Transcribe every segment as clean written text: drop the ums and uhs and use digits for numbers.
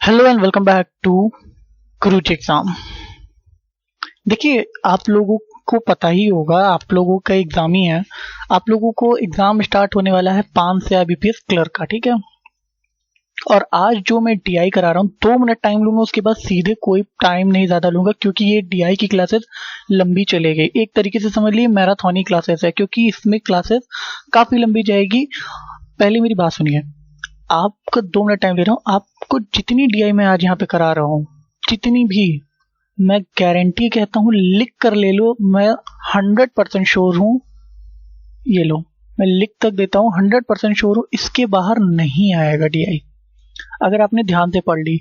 Hello and welcome back to Guruji exam. देखिए, आप लोगों को पता ही होगा, आप लोगों का एग्जाम ही है। आप लोगों को एग्जाम स्टार्ट होने वाला है 5 से IBPS क्लर्क का, ठीक है। और आज जो मैं DI करा रहा हूँ 2 मिनट टाइम लूंगा, उसके बाद सीधे कोई टाइम नहीं ज्यादा लूंगा, क्योंकि ये DI की क्लासेस लंबी चलेगी। एक तरीके से समझ लीजिए मैराथनी क्लासेस है, क्योंकि इसमें क्लासेस काफी लंबी जाएगी। पहले मेरी बात सुनिए, आपका 2 मिनट टाइम ले रहा हूँ। आपको जितनी DI मैं आज यहाँ पे करा रहा हूँ, जितनी भी, मैं गारंटी कहता हूँ, लिख कर ले लो। मैं 100% श्योर हूँ, ये लो, मैं लिख तक देता हूँ, 100% श्योर हूँ इसके बाहर नहीं आएगा DI, अगर आपने ध्यान से पढ़ ली।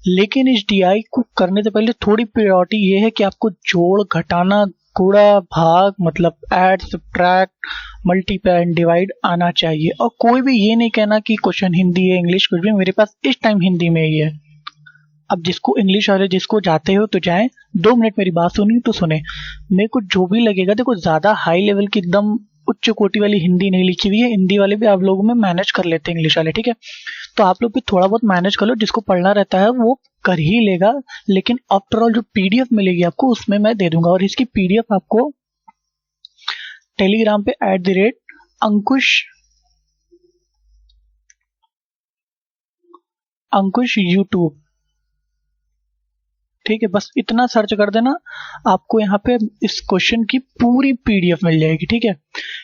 लेकिन इस DI को करने से पहले थोड़ी प्रायोरिटी ये है कि आपको जोड़, घटाना, गुणा, भाग, मतलब add, subtract, multiply and divide आना चाहिए। और कोई भी ये नहीं कहना कि क्वेश्चन हिंदी है, इंग्लिश, कुछ भी। मेरे पास इस टाइम हिंदी में ही है। अब जिसको इंग्लिश वाले, जिसको जाते हो तो जाए, 2 मिनट मेरी बात सुनी तो सुने। मेरे को जो भी लगेगा, देखो ज्यादा हाई लेवल की एकदम उच्च कोटि वाली हिंदी नहीं लिखी हुई है। हिंदी वाले भी आप लोगों में मैनेज कर लेते हैं, इंग्लिश वाले, ठीक है। तो आप लोग भी थोड़ा बहुत मैनेज कर लो, जिसको पढ़ना रहता है वो कर ही लेगा। लेकिन आफ्टर ऑल जो PDF मिलेगी आपको, उसमें मैं दे दूंगा। और इसकी PDF आपको टेलीग्राम पे @अंकुश यूट्यूब, ठीक है, बस इतना सर्च कर देना, आपको यहाँ पे इस क्वेश्चन की पूरी PDF मिल जाएगी, ठीक है।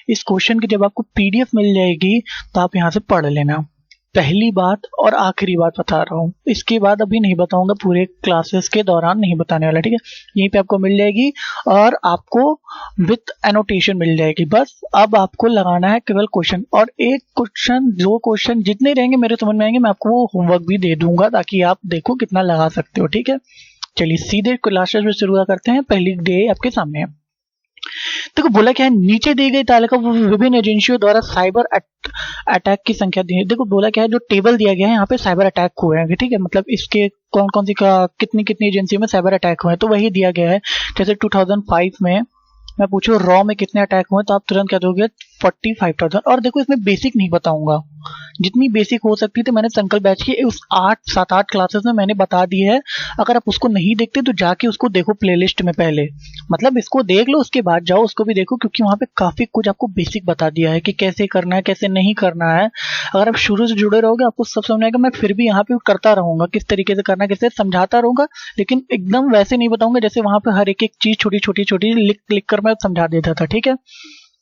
इस क्वेश्चन की जब आपको PDF मिल जाएगी तो आप यहाँ से पढ़ लेना। पहली बात और आखिरी बात बता रहा हूँ, इसके बाद अभी नहीं बताऊंगा, पूरे क्लासेस के दौरान नहीं बताने वाला, ठीक है। यहीं पे आपको मिल जाएगी और आपको विथ एनोटेशन मिल जाएगी। बस अब आपको लगाना है केवल क्वेश्चन, और एक क्वेश्चन, 2 क्वेश्चन जितने रहेंगे मेरे समझ में आएंगे, मैं आपको वो होमवर्क भी दे दूंगा, ताकि आप देखो कितना लगा सकते हो, ठीक है। चलिए सीधे क्लासेस में शुरू करते हैं। पहली डे आपके सामने है। देखो बोला क्या है, नीचे दी गई तालिका विभिन्न एजेंसियों द्वारा साइबर अटैक की संख्या दी है। देखो बोला क्या है, जो टेबल दिया गया है यहाँ पे साइबर अटैक हुए हैं, ठीक है। मतलब इसके कौन कौन सी का कितनी कितनी एजेंसी में साइबर अटैक हुए हैं, तो वही दिया गया है। जैसे 2005 में मैं पूछूं रॉ में कितने अटैक हुए, तो आप तुरंत कह दोगे 45,000। और देखो इसमें बेसिक नहीं बताऊंगा, जितनी बेसिक हो सकती थी मैंने संकल्प बैच की उस 7-8 क्लासेस में मैंने बता दी है। अगर आप उसको नहीं देखते तो जाके उसको देखो प्लेलिस्ट में पहले, मतलब इसको देख लो, उसके बाद जाओ उसको भी देखो, क्योंकि वहां पे काफी कुछ आपको बेसिक बता दिया है कि कैसे करना है, कैसे नहीं करना है। अगर आप शुरू से जुड़े रहोगे आपको सब समझ आएगा। मैं फिर भी यहाँ पे करता रहूंगा, किस तरीके से करना है, कैसे समझाता रहूंगा, लेकिन एकदम वैसे नहीं बताऊंगा जैसे वहां पे हर एक एक चीज छोटी छोटी छोटी लिख लिख कर मैं समझा देता था, ठीक है।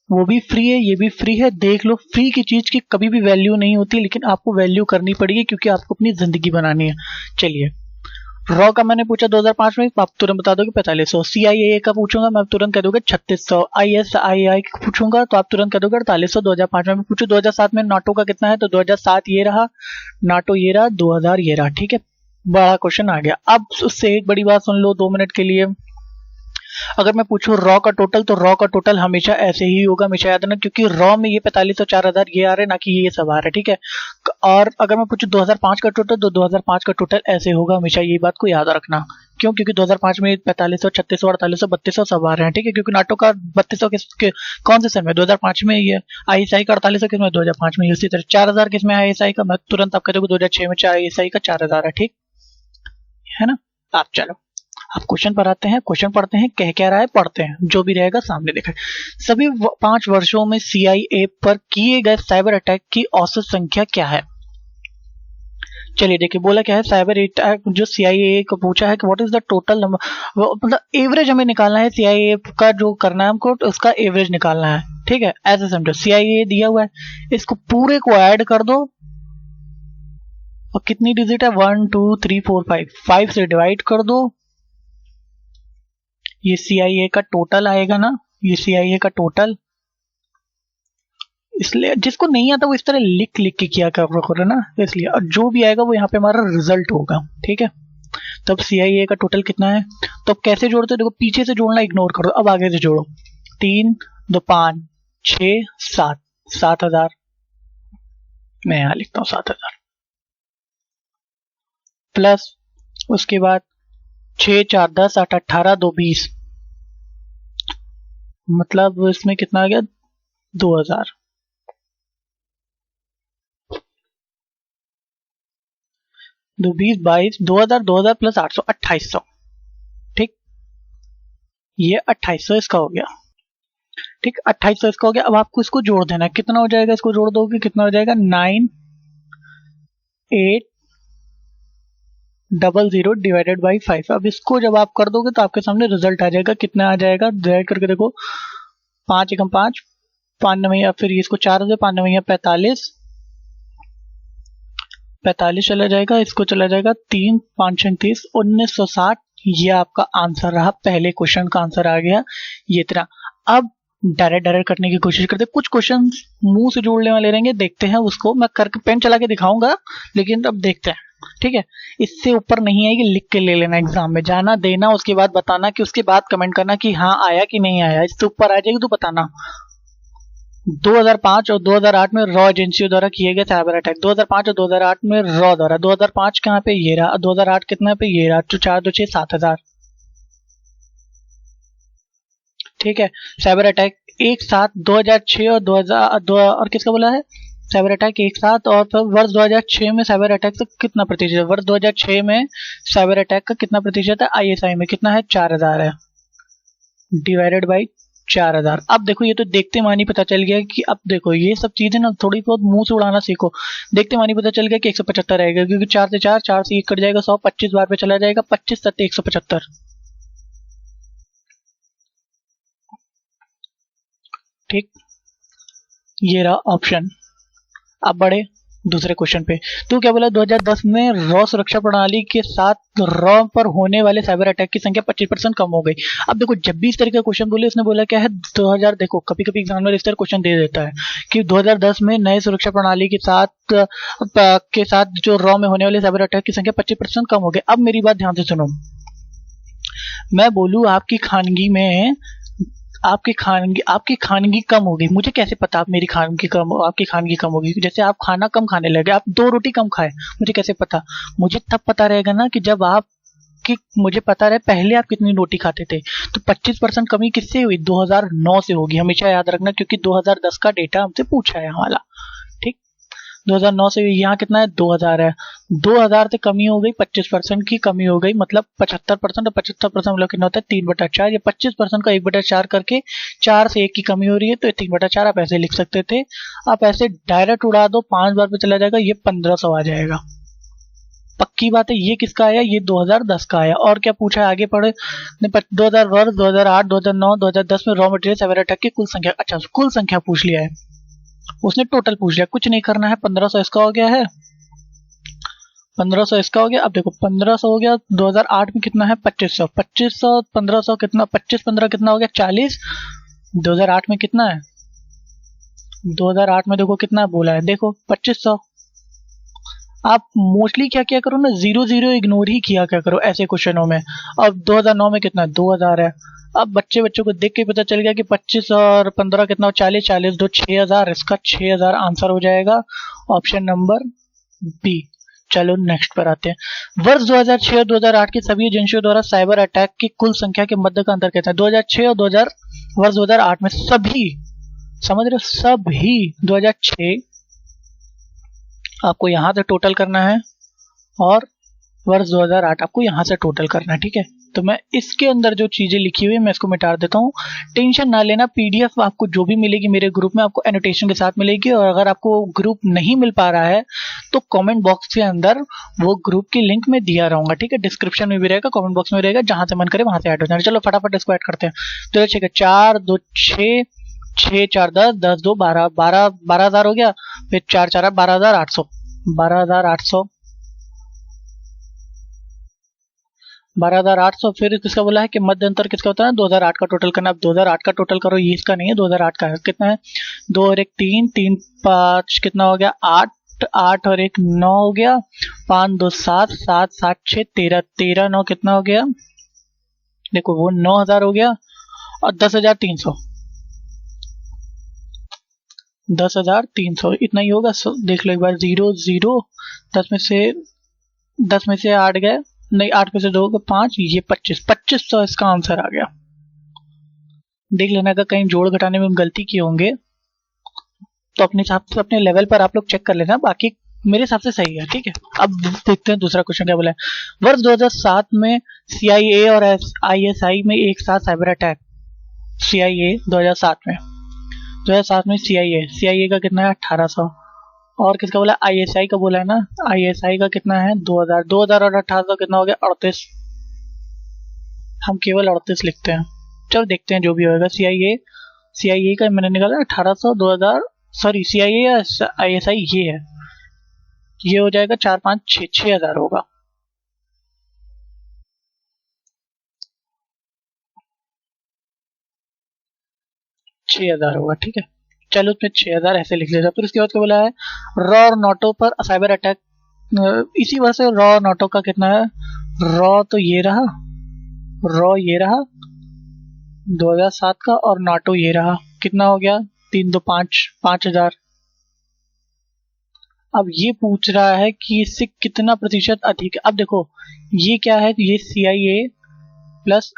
वो भी फ्री है, ये भी फ्री है, देख लो। फ्री की चीज की कभी भी वैल्यू नहीं होती, लेकिन आपको वैल्यू करनी पड़ेगी, क्योंकि आपको अपनी जिंदगी बनानी है। चलिए, रॉ का मैंने पूछा 2005 में, आप तुरंत बता दोगे 4500। CIA का पूछूंगा मैं, आप तुरंत कह दोगे 3600। ISII का पूछूंगा तो आप तुरंत कह दोगे 4800। 2005 में पूछू 2007 में नाटो का कितना है, तो 2007 ये रहा, नाटो ये रहा, 2000 ये रहा, ठीक है। बड़ा क्वेश्चन आ गया। अब उससे एक बड़ी बात सुन लो 2 मिनट के लिए। अगर मैं पूछूं रॉ का टोटल, तो रॉ का टोटल हमेशा ऐसे ही होगा, हमेशा याद रखना, क्योंकि रॉ में ये 4500 4000 ये आ रहे हैं, ना कि ये सब आ रहे हैं, ठीक है। और अगर मैं पूछूं 2005 का टोटल, तो 2005 का टोटल ऐसे होगा हमेशा, ये बात को याद रखना। क्यों? क्योंकि 2005 में 4500, 3600, 4800, 3200 सब आ रहे हैं, ठीक है। क्योंकि नाटो का 3200 कौन से सन में, 2005 में ये। ISI का 4800 किस में, 2005 में। उसी तरह 4000 किस में ISI का, मैं तुरंत आप कह दोगे 2006 में ISI का 4000 है, ठीक है ना। आप चलो, अब क्वेश्चन पर आते हैं। क्वेश्चन पढ़ते हैं, कह क्या रहा है पढ़ते हैं, जो भी रहेगा सामने देखा। सभी 5 वर्षों में CIA पर किए गए साइबर अटैक की औसत संख्या क्या है। चलिए देखिए, बोला क्या है, साइबर अटैक जो CIA को पूछा है कि what is the total number, मतलब एवरेज हमें निकालना है। CIA का जो करना है हमको, उसका एवरेज निकालना है, ठीक है। ऐसे समझो, CIA दिया हुआ है, इसको पूरे को ऐड कर दो, और कितनी डिजिट है, 1 2 3 4 5 से डिवाइड कर दो। ये CIA का टोटल आएगा ना, ये CIA का टोटल। इसलिए जिसको नहीं आता वो इस तरह लिख लिख के किया करो ना, इसलिए। और जो भी आएगा वो यहाँ पे हमारा रिजल्ट होगा, ठीक है। तब CIA का टोटल कितना है, तो अब कैसे जोड़ते हो, देखो पीछे से जोड़ना इग्नोर करो, अब आगे से जोड़ो। 3 2 5 6 7, 7000। मैं यहाँ लिखता हूँ 7000, प्लस उसके बाद 6 4 10 8 18 2 20, मतलब इसमें कितना आ गया, 2000। दो 20 22 2000 2000 प्लस 800 2800। ठीक, ये 2800 इसका हो गया। ठीक, 2800 इसका हो गया। अब आपको इसको जोड़ देना है, कितना हो जाएगा, इसको जोड़ दोगे कितना हो जाएगा 9800 डिवाइडेड बाई 5। अब इसको जब आप कर दोगे तो आपके सामने रिजल्ट आ जाएगा, कितना आ जाएगा, डिवाइड करके देखो, 5 एकम 5, 5 नवैया, फिर इसको 4 से 5 नवैया 45, 45 चला जाएगा, इसको चला जाएगा 3 5 36 1960। ये आपका आंसर रहा, पहले क्वेश्चन का आंसर आ गया ये इतना। अब डायरेक्ट करने की कोशिश करते, कुछ क्वेश्चन मुंह से जोड़ने वाले रहेंगे, देखते हैं उसको मैं करके पेन चला के दिखाऊंगा, लेकिन अब देखते हैं। ठीक है, इससे ऊपर नहीं आएगी, लिख के ले लेना, एग्जाम में जाना देना, उसके बाद बताना, कि उसके बाद कमेंट करना कि हाँ आया कि नहीं आया। इससे ऊपर आ जाएगी तो बताना। 2005 और 2008 में रॉ एजेंसियों द्वारा किए गए साइबर अटैक। 2005 और 2008 में रॉ द्वारा, 2005 कहाँ पे, ये रहा, 2008 कितना पे, ये रहा, 4 2 6 7000। ठीक है, साइबर अटैक एक साथ 2006 और 2000 और किसका बोला है, साइबर अटैक एक साथ। और फिर वर्ष 2006 में साइबर अटैक का कितना प्रतिशत है, वर्ष 2006 में साइबर अटैक का कितना प्रतिशत है, आईएसआई में कितना है, 4000 है, डिवाइडेड बाई 4000। अब देखो, ये तो देखते मानी पता चल गया कि, अब देखो ये सब चीजें ना थोड़ी बहुत मुंह से उड़ाना सीखो। देखते मानी पता चल गया कि 175 रहेगा, क्योंकि 4 से 4, 4 से 1 कट जाएगा, 100 25 बार पे चला जाएगा, 25 सत्ते 175। ठीक, ये रहा ऑप्शन। अब बढ़े दूसरे क्वेश्चन पे। तो क्या बोला, 2010 में रॉ सुरक्षा प्रणाली के साथ रॉ पर होने वाले साइबर अटैक की संख्या 25% कम हो गई। अब देखो, जब भी इस तरह का क्वेश्चन बोले, इसने बोला क्या है 2000, देखो कभी कभी एग्जामिनर इस तरह क्वेश्चन दे देता है कि 2010 में नए सुरक्षा प्रणाली के साथ जो रॉ में होने वाले साइबर अटैक की संख्या 25% कम हो गई। अब मेरी बात ध्यान से सुनो, मैं बोलूँ आपकी खानगी कम होगी, मुझे कैसे पता आपकी खानगी कम होगी। जैसे आप खाना कम खाने लगे, आप 2 रोटी कम खाए, मुझे कैसे पता, मुझे तब पता रहेगा ना कि जब आप कि मुझे पता रहे पहले आप कितनी रोटी खाते थे। तो 25% कमी किससे हुई, 2009 से होगी, हमेशा याद रखना, क्योंकि 2010 का डेटा हमसे पूछा है हमारा। ठीक, 2009 से यहाँ कितना है, 2000 है, 2000 से कमी हो गई, 25% की कमी हो गई, मतलब 75%। और 75% मतलब कितना होता है, 3/4। ये 25% का 1/4 करके 4 से 1 की कमी हो रही है, तो 3/4 आप ऐसे लिख सकते थे। आप ऐसे डायरेक्ट उड़ा दो, 5 बार पे चला जाएगा, ये 1500 आ जाएगा। पक्की बात है। ये किसका आया, ये 2010 का आया। और क्या पूछा है, आगे पढ़े, 2000 वर्ष 2008 2009 2010 में रॉ मटेरियल साइबर अटैक की कुल संख्या। अच्छा, कुल संख्या पूछ लिया है उसने, टोटल पूछ लिया, कुछ नहीं करना है। 1500 इसका हो गया है, 1500 इसका हो गया। अब देखो 1500 हो गया, 2008 में कितना है, 2500, 1500 कितना, 25 15 कितना हो गया, 40। 2008 में कितना है, 2008 में देखो कितना बोला है, देखो 2500। आप मोस्टली क्या किया करो ना, 0 इग्नोर ही किया क्या करो ऐसे क्वेश्चनों में। अब 2009 में कितना, 2000 है। अब बच्चों को देख के पता चल गया कि 25 और 15 कितना, 40, 40 2 6000, इसका 6000 आंसर हो जाएगा, ऑप्शन नंबर बी। चलो नेक्स्ट पर आते हैं। वर्ष 2006 और 2008 की सभी एजेंसियों द्वारा साइबर अटैक की कुल संख्या के मध्य का अंतर कहते हैं। 2006 और वर्ष 2008 में सभी, समझ रहे हो, सभी 2006 आपको यहां से टोटल करना है, और वर्ष 2008 आपको यहां से टोटल करना है। ठीक है, तो मैं इसके अंदर जो चीजें लिखी हुई है मैं इसको मिटा देता हूँ, टेंशन ना लेना। पीडीएफ आपको जो भी मिलेगी मेरे ग्रुप में, आपको एनोटेशन के साथ मिलेगी। और अगर आपको ग्रुप नहीं मिल पा रहा है तो कमेंट बॉक्स के अंदर वो ग्रुप की लिंक में दिया रहूंगा। ठीक है, डिस्क्रिप्शन में भी रहेगा, कमेंट बॉक्स में रहेगा, जहां से मन करे वहां से ऐड हो जाना। चलो फटाफट इसको ऐड करते हैं। तो ठीक है, 4 2 6 6 4 10 10 2 12 12,000 हो गया। फिर 4 4 12,800 12,800 12,800। फिर किसका बोला है कि मध्य अंतर किसका होता है, 2008 का टोटल करना। अब 2008 का टोटल करो, ये इसका नहीं है, 2008 का है। कितना है, 2 और 1 3 3 5 कितना हो गया, 8 8 और 1 9 हो गया, 5 2 7 7 7 6 13 13 9 कितना हो गया, देखो वो 9000 हो गया। और 10,300 10,300 इतना ही होगा। देख लो एक बार, 0 0 10 में से 8 गए, नहीं 8 में से 2 गए 5, ये 2500 इसका आंसर आ गया। देख लेना अगर कहीं जोड़ घटाने में गलती किए होंगे तो अपने हिसाब से अपने लेवल पर आप लोग चेक कर लेना। बाकी मेरे हिसाब से सही है। ठीक है, अब देखते हैं दूसरा क्वेश्चन क्या बोला है। वर्ष 2007 में CIA और ISI में एक साथ साइबर अटैक। CIA 2007 में CIA का कितना है 1800, और किसका बोला ISI का बोला है ना, ISI का कितना है 2000 और 1800 कितना हो गया 38। हम केवल 38 लिखते हैं। चलो देखते हैं जो भी होगा। CIA का मैंने निकाला 1800 2000, सॉरी CIA या ISI ये हो जाएगा 4 5 6 6000 होगा। ठीक है, चलो उसमें 6000 ऐसे लिख लेते। फिर उसके बाद क्या बोला है, रॉ और नोटो पर साइबर अटैक। इसी वजह से रॉ और नोटो का कितना है, रॉ तो ये रहा 2007 का, और नाटो ये रहा, कितना हो गया 3 2 5 5000। अब ये पूछ रहा है कि इससे कितना प्रतिशत अधिक है। अब देखो ये क्या है, ये CIA प्लस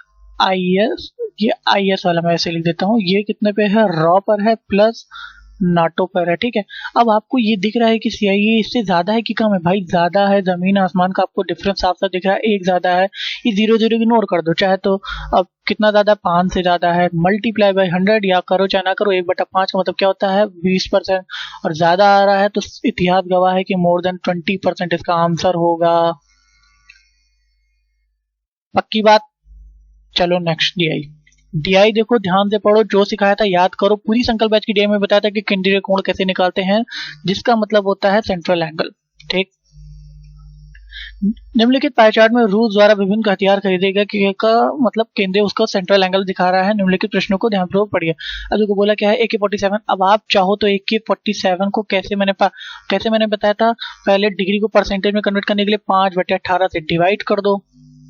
IS, ये IS वाला मैं ऐसे लिख देता हूँ, ये कितने पे है रॉ पर है प्लस नाटो पर है। ठीक है, अब आपको ये दिख रहा है कि CIA इससे ज्यादा है कि कम है, भाई ज्यादा है, जमीन आसमान का आपको डिफरेंस साफ साफ दिख रहा है, एक ज्यादा है। ये 0 0 इग्नोर कर दो चाहे तो। अब कितना ज्यादा, 5 से ज्यादा है, मल्टीप्लाई बाय 100 या करो चाहे ना करो, 1/5 का मतलब क्या होता है 20%, और ज्यादा आ रहा है तो इतिहास गवाह है कि मोर देन 20% इसका आंसर होगा। पक्की बात। चलो नेक्स्ट DI देखो ध्यान से पढ़ो, जो सिखाया था याद करो। पूरी संकल्प बैच की DI में बताया था कि केंद्रीय कोण कैसे निकालते हैं, जिसका मतलब होता है सेंट्रल एंगल। ठीक, निम्नलिखित पाई चार्ट में रूस द्वारा विभिन्न हथियार खरीदे गए का मतलब केंद्र उसका सेंट्रल एंगल दिखा रहा है। निम्नलिखित प्रश्नों को ध्यानपूर्वक पढ़िए। अब देखो बोला क्या है AK-47। अब आप चाहो तो AK-47 को कैसे मैंने बताया था, पहले डिग्री को परसेंटेज में कन्वर्ट करने के लिए 5/18 से डिवाइड कर दो,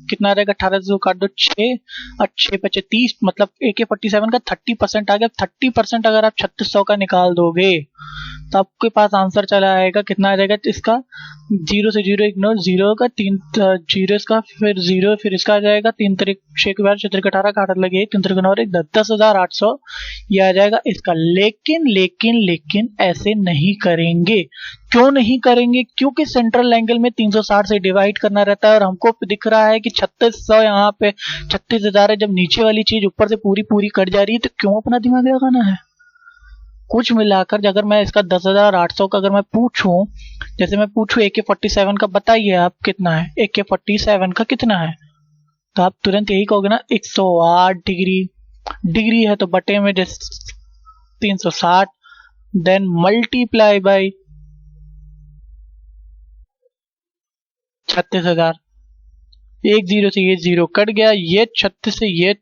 कितना रहेगा 18 से काट दो 6 और 6 5 30, मतलब AK-47 का 30% आ गया। 30% अगर आप 3600 का निकाल दोगे तो आपके पास आंसर चला आएगा, कितना आ जाएगा इसका 0 से 0 इग्नोर, 0 का 3 0 इसका, फिर 0 फिर इसका आ जाएगा 3 तरीक 6 के बाद 6 तरीक 18 का 8 लगे 3 तरीक 9 10,800 ये आ जाएगा इसका। लेकिन ऐसे नहीं करेंगे। क्यों नहीं करेंगे, क्योंकि सेंट्रल एंगल में 360 से डिवाइड करना रहता है, और हमको दिख रहा है कि 3600 यहाँ पे 36,000 है। जब नीचे वाली चीज ऊपर से पूरी कट जा रही है तो क्यों अपना दिमाग लगाना है। कुछ मिलाकर अगर मैं इसका 10,800 का अगर मैं पूछूं, जैसे मैं पूछूं AK-47 का बताइए आप कितना है, AK-47 का कितना है, तो आप तुरंत यही कहोगे ना 108 डिग्री है, तो बटे में 360 देन मल्टीप्लाई बाई 36,000। एक 0 से ये 0 कट गया, ये 36 से ये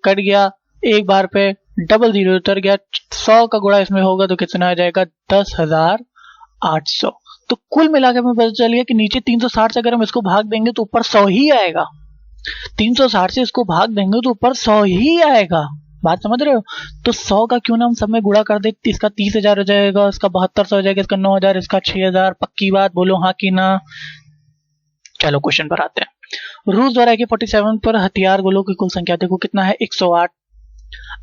कट गया, एक बार पे डबल 0 उतर गया। 100 का गुणा इसमें होगा तो कितना आ जाएगा 10,800। तो कुल मिलाकर हमें पता चल गया कि नीचे 360 से अगर हम इसको भाग देंगे तो ऊपर 100 ही आएगा। 360 से इसको भाग देंगे तो ऊपर 100 ही आएगा। बात समझ रहे हो। तो 100 का क्यों ना हम सब में गुणा कर दे, इसका 30,000 हो जाएगा, इसका 7200 हो जाएगा, इसका 9,000, इसका 6,000। पक्की बात, बोलो हाँ कि ना। चलो क्वेश्चन पर आते हैं। रूस द्वारा AK-47 पर हथियार गोलों की कुल संख्या देखो कितना है 108।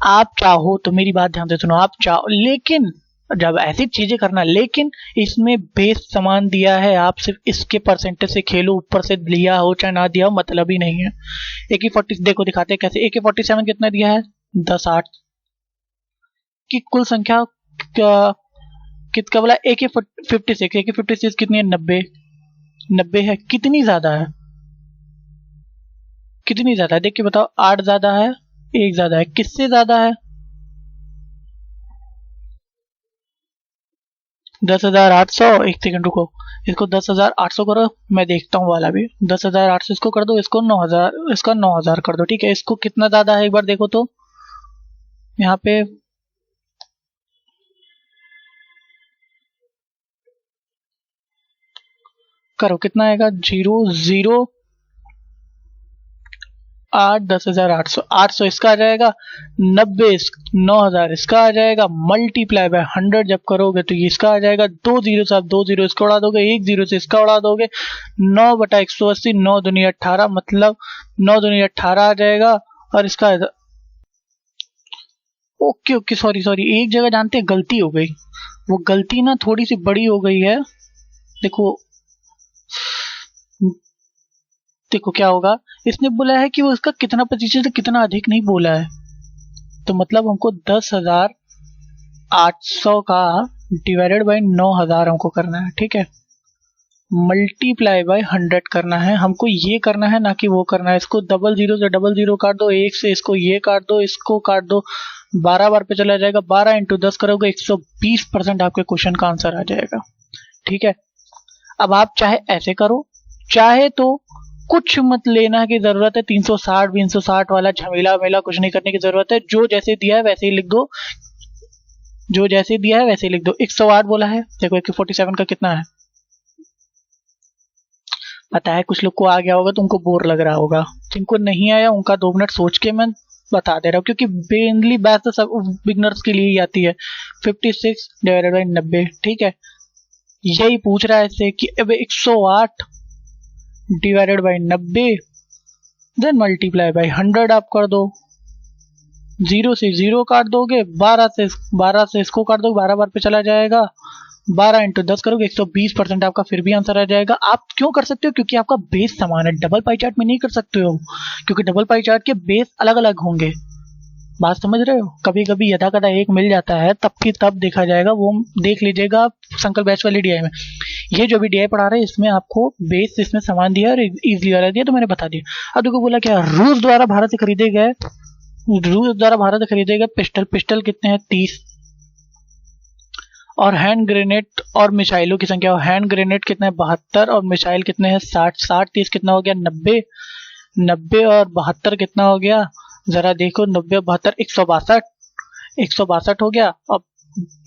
आप चाहो तो मेरी बात ध्यान से सुनो, आप चाहो, लेकिन जब ऐसी चीजें करना, लेकिन इसमें बेस समान दिया है, आप सिर्फ इसके परसेंटेज से खेलो, ऊपर से लिया हो चाहे ना दिया हो मतलब ही नहीं है। AK-40 देखो दिखाते हैं कैसे। AK-47 कितना दिया है 10-8 की कुल संख्या कितना बोला AK-56 कितनी है 90 है। कितनी ज्यादा है देख के बताओ। 8 ज्यादा है, 1 ज्यादा है, किससे ज्यादा है 10,800। एक सेकंड रुको, इसको 10,800 करो, मैं देखता हूँ वाला भी। 10,800 इसको कर दो, इसको 9,000, इसका 9,000 कर दो। ठीक है, इसको कितना ज्यादा है एक बार देखो तो, यहाँ पे करो कितना आएगा 0 8 10,800, 800 इसका आ जाएगा, 90 9,000 इसका आ जाएगा, मल्टीप्लाई बाय 100 जब करोगे तो ये इसका आ जाएगा। 2 0 से आप 2 0 इसका उड़ा दोगे, 1 0 से इसका उड़ा दोगे, 9/180, 9 दूनी 18, मतलब 9 दूनी 18 आ जाएगा। और इसका ओके सॉरी एक जगह जानते हैं गलती हो गई, वो गलती ना थोड़ी सी बड़ी हो गई है, देखो देखो क्या होगा, इसने बोला है कि वो उसका कितना प्रतिशत है, कितना अधिक नहीं बोला है। तो मतलब हमको 10,800 का डिवाइडेड बाई 9,000 हमको करना है, ठीक है, मल्टीप्लाई बाय 100 करना है हमको, ये करना है ना कि वो करना है। इसको डबल जीरो से डबल जीरो काट दो, एक से इसको ये काट दो, इसको काट दो, 12 बार पे चला जाएगा, 12 इंटू 10 करोगे 120% आपके क्वेश्चन का आंसर आ जाएगा, ठीक है। अब आप चाहे ऐसे करो, चाहे तो कुछ मत लेना की जरूरत है, 360 वाला झमेला वेला कुछ नहीं करने की जरूरत है, जो जैसे दिया है वैसे ही लिख दो, जो जैसे दिया है वैसे ही लिख दो। 108 बोला है, देखो AK47 का कितना है पता है, कुछ लोग को आ गया होगा तो उनको बोर लग रहा होगा, जिनको नहीं आया उनका 2 मिनट सोच के मैं बता दे रहा हूँ, क्योंकि मेनली बैच तो सब बिगनर्स के लिए ही आती है। 56 डिवाइडेड बाई 90, ठीक है, यही पूछ रहा है इससे कि अब 108 divided by 90 then multiply by 100 आप कर दो, 0 से 0 काट दोगे, 12 से इसको काट दोगे, 12 बार पे चला जाएगा, 12 इंटू 10 करोगे 120% आपका फिर भी आंसर आ जाएगा। आप क्यों कर सकते हो, क्योंकि आपका बेस समान है, डबल पाई चार्ट में नहीं कर सकते हो, क्योंकि डबल पाई चार्ट के बेस अलग अलग होंगे, बात समझ रहे हो। कभी कभी यदा कदा एक मिल जाता है, तब की तब देखा जाएगा, वो देख लीजिएगा आप संकल्प बैच वाली डीआई में। ये जो भी डीआई पढ़ा रहे हैं इसमें आपको बेस इसमें समान दिया और इजिली वाला दिया, तो मैंने बता दिया। अब देखो बोला क्या, रूस द्वारा भारत से खरीदे गए पिस्टल कितने हैं, 30, और हैंड ग्रेनेड और मिसाइलों की संख्या, हैंड ग्रेनेड कितने हैं, 72, और मिसाइल कितने हैं, 60 30 कितना हो गया, 90 और 72 कितना हो गया, जरा देखो, 90 और 72 162 हो गया। अब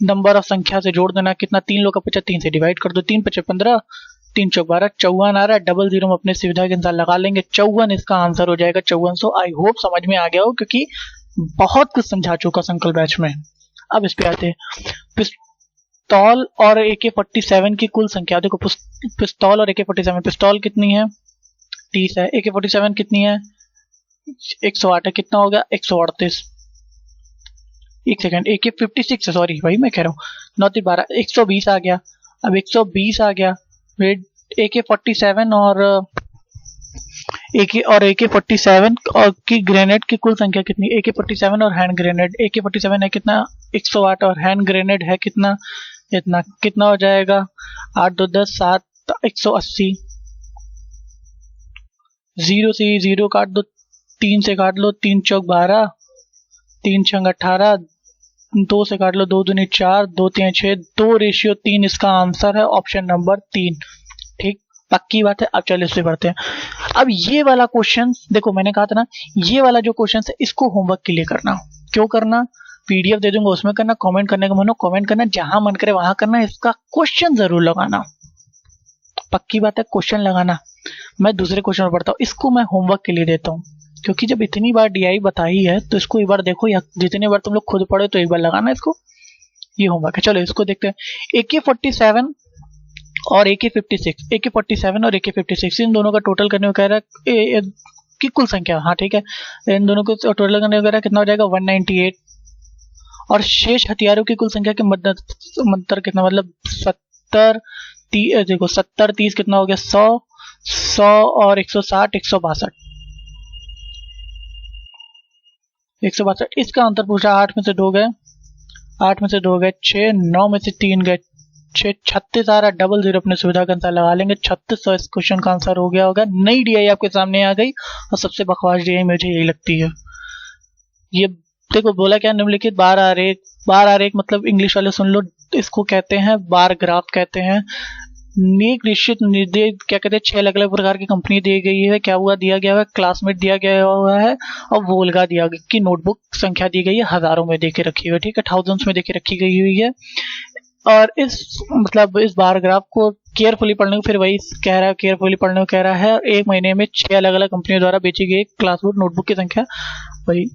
नंबर ऑफ संख्या से जोड़ देना, कितना, 3 लोग का 3 से डिवाइड कर दो, 3 5 15, 3 चौक 12, 54 आ रहा है, डबल जीरो हम अपने सुविधा के अनुसार लगा लेंगे, 54 इसका आंसर हो जाएगा, 5400। आई होप समझ में आ गया हो, क्योंकि बहुत कुछ समझा चुका संकल्प बैच में। अब इस पे आते हैं, पिस्तौल और AK47 की कुल संख्या, देखो पिस्तौल और AK47, पिस्तौल कितनी है, 30 है, AK47 कितनी है, 108 है, कितना हो गया, 138, एक सेकंड, AK56 है, सॉरी भाई मैं कह रहा हूँ 9 3 12, 120 आ गया। अब 120 आ गया, वेट, AK47 और AK47 और की ग्रेनेड की कुल संख्या कितनी, AK47 और हैंड ग्रेनेड, AK47 है कितना, 108, और हैंड ग्रेनेड है कितना, इतना, कितना हो जाएगा, 8 2 10 7, 180, 0 से 0 काट दो, 3 से काट लो, 3 चौक 12, 3 छंग 18, 2 से काट लो, 2 दूनी 4, 2 3 6, 2:3 इसका आंसर है, ऑप्शन नंबर 3, ठीक, पक्की बात है। अब चलो इससे बढ़ते हैं। अब ये वाला क्वेश्चन देखो, मैंने कहा था ना, ये वाला जो क्वेश्चन है इसको होमवर्क के लिए करना, क्यों करना, PDF दे दूंगा उसमें करना, कमेंट करने का मन हो कमेंट करना, जहां मन करे वहां करना, इसका क्वेश्चन जरूर लगाना, पक्की बात है, क्वेश्चन लगाना। मैं दूसरे क्वेश्चन में पढ़ता हूँ, इसको मैं होमवर्क के लिए देता हूँ, क्योंकि जब इतनी बार DI बताई है तो इसको एक बार देखो, या जितनी बार तुम लोग खुद पढ़े तो एक बार लगाना इसको, ये होमवर्क है। चलो इसको देखते हैं, AK47 और AK47 और AK56 इन दोनों का टोटल करने को कह रहा है की कुल संख्या, हाँ ठीक है, इन दोनों को टोटल करने को कह रहा है, कितना हो जाएगा, 198, और शेष हथियारों की कुल संख्या के मध्य कितना, मतलब 70 देखो 70 30 कितना हो गया, 100 और 160 162, इसका अंतर पूछा, 8 में से 2 गए, 6, 9 में से 3 गए, 6, 36 आ रहा, डबल जीरो अपने सुविधा के अनुसार लगा लेंगे, 3600 इस क्वेश्चन का आंसर हो गया होगा। नई DI आपके सामने आ गई, और सबसे बकवास DI मुझे यही लगती है। ये देखो बोला क्या, निम्नलिखित बार आरेख मतलब इंग्लिश वाले सुन लो, इसको कहते हैं बार ग्राफ कहते हैं। एक निश्चित निर्देश क्या कहते हैं, 6 अलग अलग प्रकार की कंपनी दी गई है, क्या हुआ दिया गया है, क्लासमेट दिया गया हुआ है, और वोल्गा दिया गया की नोटबुक संख्या दी गई है, हजारों में देके रखी हुई है, ठीक है, थाउजेंड्स में देके रखी गई हुई है। और इस बार ग्राफ को केयरफुली पढ़ने को, फिर वही कह रहा है, केयरफुली पढ़ने को कह रहा है, एक महीने में 6 अलग अलग कंपनियों द्वारा बेची गई क्लासबुक नोटबुक की संख्या वही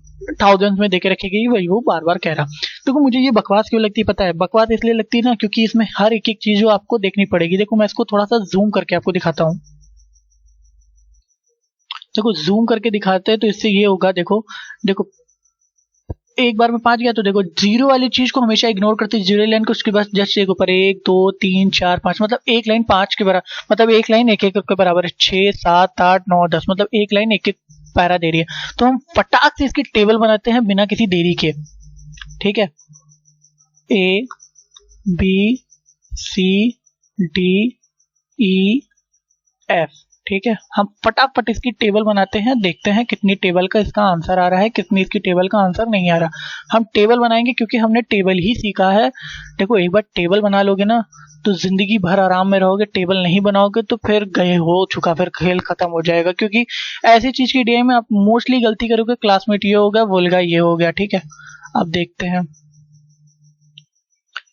थाउजेंड्स में देके रखी गई, वही वो बार बार कह रहा। देखो मुझे ये बकवास क्यों लगती है पता है, बकवास इसलिए लगती है ना, क्योंकि इसमें हर एक एक चीज आपको देखनी पड़ेगी। देखो मैं इसको थोड़ा सा जूम करके आपको दिखाता हूँ, देखो जूम करके दिखाते हैं तो इससे ये होगा, देखो एक बार में 5 गया, तो देखो जीरो वाली चीज को हमेशा इग्नोर करते, जीरो लाइन को उसके बाद जस्ट एक ऊपर 1 2 3 4 5, मतलब एक लाइन 5 के बराबर, मतलब एक लाइन एक एक के बराबर है, 6 7 8 9 10, मतलब एक लाइन एक एक पैरा दे रही है। तो हम फटाक से इसकी टेबल बनाते हैं बिना किसी देरी के, ठीक है। A B C D E F, ठीक है। हम फटाफट इसकी टेबल बनाते हैं, देखते हैं कितनी टेबल का इसका आंसर आ रहा है, कितनी इसकी टेबल का आंसर नहीं आ रहा। हम टेबल बनाएंगे क्योंकि हमने टेबल ही सीखा है। देखो एक बार टेबल बना लोगे ना तो जिंदगी भर आराम में रहोगे, टेबल नहीं बनाओगे तो फिर गए हो चुका, फिर खेल खत्म हो जाएगा। क्योंकि ऐसी चीज की डीआई में आप मोस्टली गलती करोगे, क्लासमेट ये हो गया, बोलेगा ये हो गया, ठीक है। अब देखते हैं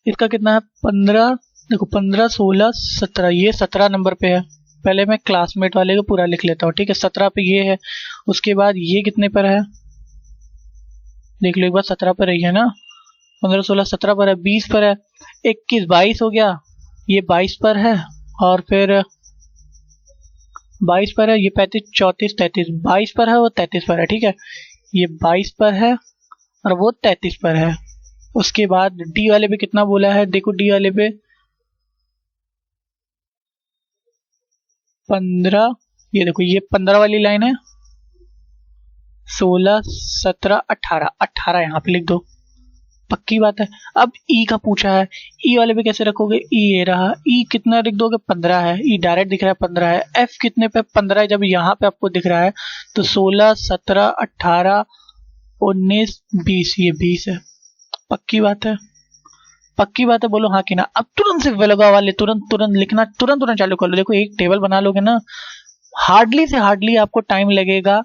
इसका कितना है, 15, देखो 15 16 17, ये 17 नंबर पे है। पहले मैं क्लासमेट वाले को पूरा लिख लेता हूँ, ठीक है। 17 पे ये है, उसके बाद ये कितने पर है, देख लो एक बार, 17 पर ही है ना, 15 16 17 पर है, 20 पर है, 21 22 हो गया, ये 22 पर है, और फिर 22 पर है, ये 35 34 33, 22 पर है, वो 33 पर है, ठीक है। ये 22 पर है और वो 33 पर है। उसके बाद डी वाले पे कितना बोला है, देखो डी वाले पे 15, ये देखो ये 15 वाली लाइन है, 16 17 18, 18 यहाँ पे लिख दो, पक्की बात है। अब ई का पूछा है, ई वाले पे कैसे रखोगे, ई ये रहा, ई कितना लिख दोगे, 15 है, ई डायरेक्ट दिख रहा है 15 है। एफ कितने पे, 15 है, जब यहाँ पे आपको दिख रहा है तो 16 17 18 19 20, ये 20 है, पक्की बात है, पक्की बात है, बोलो हाँ कि ना। अब तुरंत से वेलोगा वाले तुरंत लिखना, तुरंत चालू कर लो। देखो एक टेबल बना लोगे ना, हार्डली से हार्डली आपको टाइम लगेगा,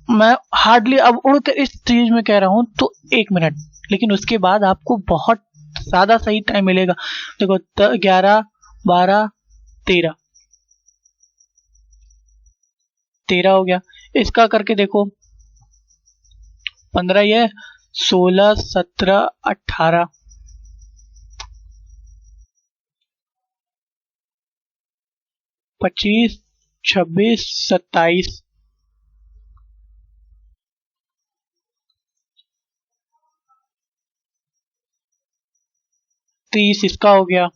मैं हार्डली अब उड़ के इस चीज में कह रहा हूं तो 1 मिनट, लेकिन उसके बाद आपको बहुत ज्यादा सही टाइम मिलेगा। देखो 11 12 13, 13 हो गया, इसका करके देखो 15 ये 16 17 18, 25 26 27, 30 इसका हो गया।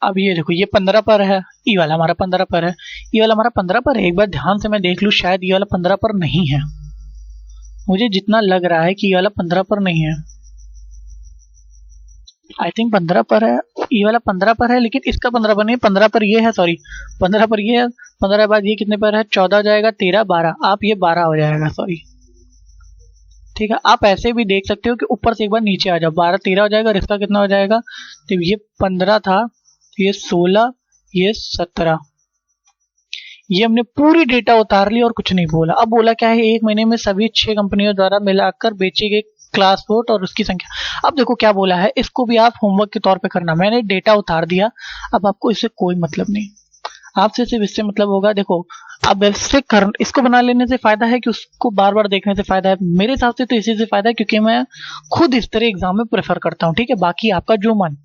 अब ये देखो ये 15 पर है, ई वाला हमारा 15 पर है, ई वाला हमारा 15 पर है। एक बार ध्यान से मैं देख लूं, शायद ये वाला 15 पर नहीं है, मुझे जितना लग रहा है कि ये वाला 15 पर नहीं है, आई थिंक 15 पर है, ये वाला 15 पर है, लेकिन इसका 15 पर नहीं है, 15 पर ये है, सॉरी 15 पर ये है, 15 बाद ये कितने पर है, 14 हो जाएगा, 13 12, आप ये 12 हो जाएगा, सॉरी, ठीक है। आप ऐसे भी देख सकते हो कि ऊपर से एक बार नीचे आ जाओ, 12 13 हो जाएगा, और इसका कितना हो जाएगा, तो ये 15 था, तो ये 16, ये 17, ये हमने पूरी डेटा उतार ली और कुछ नहीं बोला। अब बोला क्या है, 1 महीने में सभी 6 कंपनियों द्वारा मिलाकर बेची गई क्लास वोट और उसकी संख्या। अब देखो क्या बोला है, इसको भी आप होमवर्क के तौर पे करना, मैंने डेटा उतार दिया, अब आपको इससे कोई मतलब नहीं, आपसे सिर्फ इससे मतलब होगा, देखो अब इसको बना लेने से फायदा है कि उसको बार बार देखने से फायदा है, मेरे हिसाब से तो इसी से फायदा है, क्योंकि मैं खुद इस तरह एग्जाम में प्रेफर करता हूँ, ठीक है। बाकी आपका जो मन,